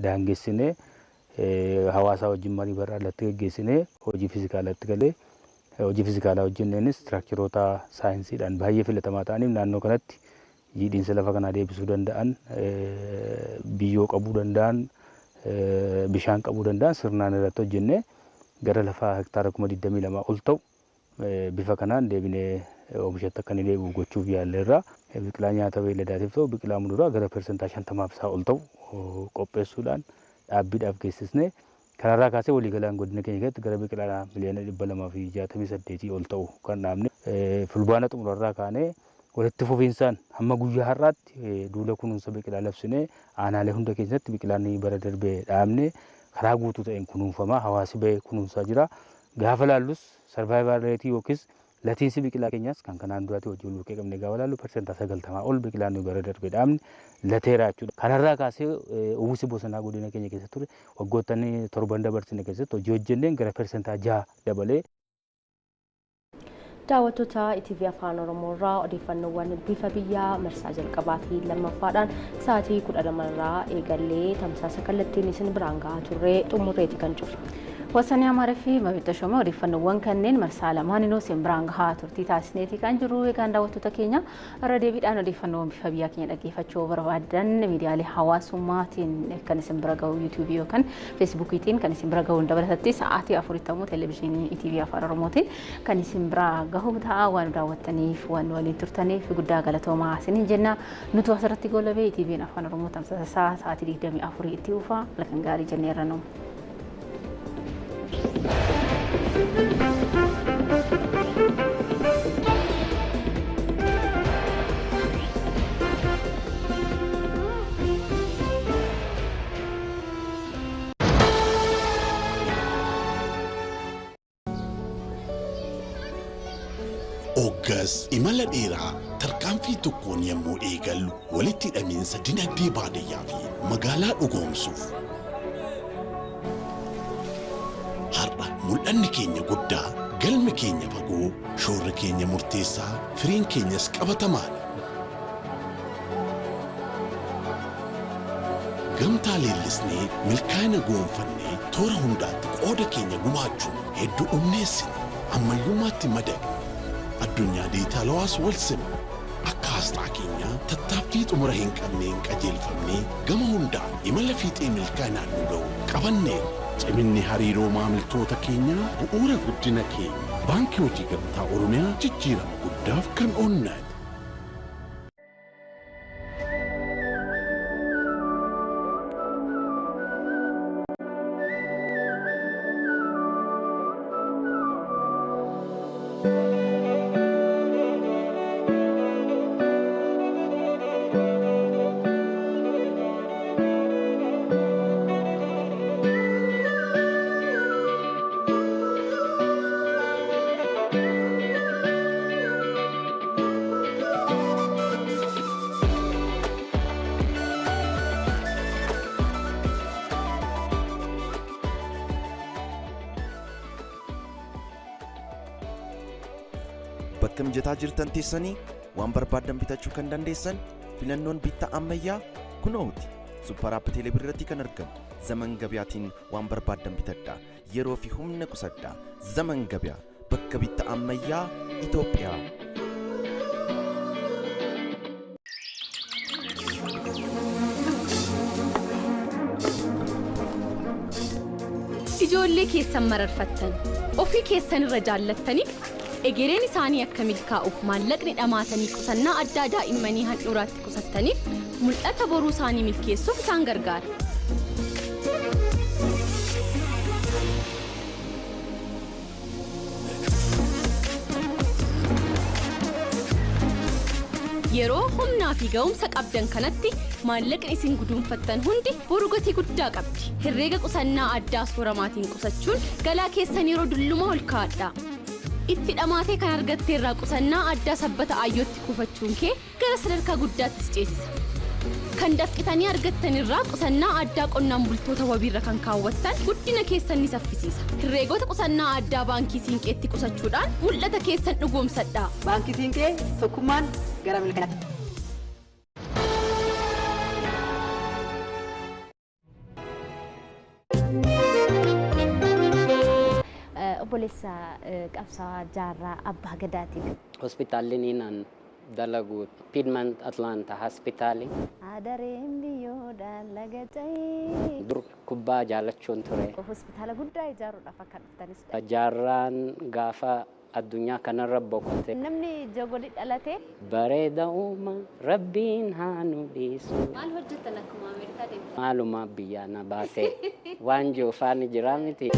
[SPEAKER 6] daangessinee hawaasa wajjin marii barraa irratti geggeessinee hojii fiizikaalatti galee hojii fiizikaalaa hojjenneenis tiraaktaroota saayinsiidhaan baay'ee filatamaa ta'aniif naannoo kanatti jiidhiinsa lafa kanaa deebisuu danda'an biyyoo qabuu danda'an bishaan qabuu danda'an sirnaan irratti hojjennee gara lafa hektaara 22,000 ol ta'u bifa kanaan deebinee oomishatti akka inni deebi'u gochuuf yaalleerra biqilaa nyaata beeladaatiif ta'u biqilaa muduraa gara persentaa 50 ol ta'u qopheessuudhaan dhaabbiidhaaf geessisnee kanarraa kaasee waliigalaan godina keenya keessatti gara biqilaa miliyoona 268 ol ta'u kan dhaabne fulbaana xumurarraa kaanee walitti fufiinsaan hamma guyyaa har'aatti duula kunuunsa biqilaa labsinee aanaalee hunda keessatti biqilaan bara darbee dhaabne karaa guutuu ta'een kunuunfamaa hawaasi ba'ee kunuunsaa jira. Gaafa laallus sarvaayivaal reetii yookiis latiinsi biqilaa keenyaas kan kanaan duraatti hojii lukkee qabne gaafa laallu persentaa 90 ol biqilaan bara darbee dhaabne lateera jechuudha. Kanarraa kaasee uwwisi bosonaa godina keenya keessatti ture waggoottan 7 dabarsine keessatti hojii hojjenneen gara persentaa 6 dabalee.
[SPEAKER 2] Daawwattoota ETV Afaan Oromoo irraa odeeffannoowwan bifa biyyaa marsaa jalqabaa fi lammaffaadhaan sa'aatii 12 irraa eegallee tamsaasa kallattiin isin biraan gahaa turre xumurreeti kan jiru. Wasanii Amaaraa fi Mabita Shoomee odeeffannoowwan kanneen marsaa lamaaninuu isin biraan gahaa turtii taasisneeti kan jiru. Egaan daawwattoota keenya irra deebiidhaan odeeffannoowwan bifa biyyaa keenya dhaggeeffachuu barbaadan miidiyaalee hawaasummaatiin kan isin bira gahu YouTube yookaan Facebookiitiin kan isin bira gahu dabalatatti sa'aatii 4 televezyiinii ETV Afaan Oromootiin kan isin bira gahu ta'a. Waan daawwattaniif waan waliin turtaniif guddaa galatoomaa isiniin jenna. Nuti asirratti goolabee ETV'n Afaan Oromoo tamsaasa sa'aatii 24 itti dhufa. Halkan gaarii jenneerra nu.
[SPEAKER 8] Oggas imala dheeraa tarkaanfii tokkoon yommuu eegallu walitti hidhamiinsa dinagdee baadiyyaa fi magaalaa dhugoomsuuf har'a mul'anni keenya guddaa galmi keenya fagoo shoorri keenya murteessaa firiin keenyas qabatamaadha. Gamtaa leellisnee milkaa'ina goonfannee toora hundaatti qooda keenya gumaachuun hedduu dhumneessine ammayyummaatti madaqne. Addunyaa diijitaalawaas wal simna akka asxaa keenyaa tattaaffii xumura hin qabneen qajeelfamnee gama hundaan imala fiixee milkaa'inaan nu ga'u qabannee ciminni hariiroo maamiltoota keenyaa bu'uura guddina keenya baankii hojii gamtaa oromiyaa jijjiirama guddaaf kan oonnate.
[SPEAKER 9] bakka mijataa jirtan teessanii waan barbaadan bitachuu kan dandeessan filannoon bittaa ammayyaa kunooti. Supper App Teeleebirrii irratti kan argamu Zaman Gabiyaatiin waan barbaadan bitadhaa. Yeroo fi humna qusadhaa. Zaman Gabiyaa bakka bittaa ammayyaa Itoophiyaa.
[SPEAKER 13] Ijoollee keessan mararfattan ofii keessan irra jaallattaniif egereen isaanii akka milkaa'uuf maallaqni dhamaatanii qusannaa addaa daa'immanii handhuuraatti qusattaniif mul'ata boruu isaanii milkeessuuf isaan gargaara. Yeroo humnaa fi ga'umsa qabdan kanatti maallaqni isin guduunfattan hundi boru gatii guddaa qabdi. Herreega qusannaa addaa sooramaatiin qusachuun galaa keessan yeroo dulluma ol kaa'adha. Itti dhamaatee kan argatte irraa qusannaa addaa sabbata aayyootti kuufachuun kee gara sadarkaa guddaatti ceesisa. Kan dafqitanii argattan irraa qusannaa addaa qonnaan bultoota wabiirra kan kaawwattan guddina keessan ni saffisiisa. Herreegota qusannaa addaa baankii siinqeetti qusachuudhaan mul'ata keessan dhugoomsadha.
[SPEAKER 14] Baankii siinqee tokkummaan gara milkaa'inaatti.
[SPEAKER 20] Obboleessa qabsaa jaarraa abbaa gadaatiin.
[SPEAKER 21] Hospitaalli niinaan dalagu Piedmont Atlanta Hospitaali.
[SPEAKER 20] Adareen biyyoodhaan laga ta'ee.
[SPEAKER 21] Dur kubbaa jaalachuun ture.
[SPEAKER 20] Hospitaala guddaa ijaaruudhaaf akka dhuftanis.
[SPEAKER 21] Jaarraan gaafa addunyaa kanarra boqote.
[SPEAKER 20] Namni jagoli dhalate.
[SPEAKER 21] Bareeda uuma rabbiin haa nu dhiisu.
[SPEAKER 20] Maal hojjetan akkuma Ameerikaa deemtan?
[SPEAKER 21] Maaluma biyyaa na baase waan joofaan jiraa miti.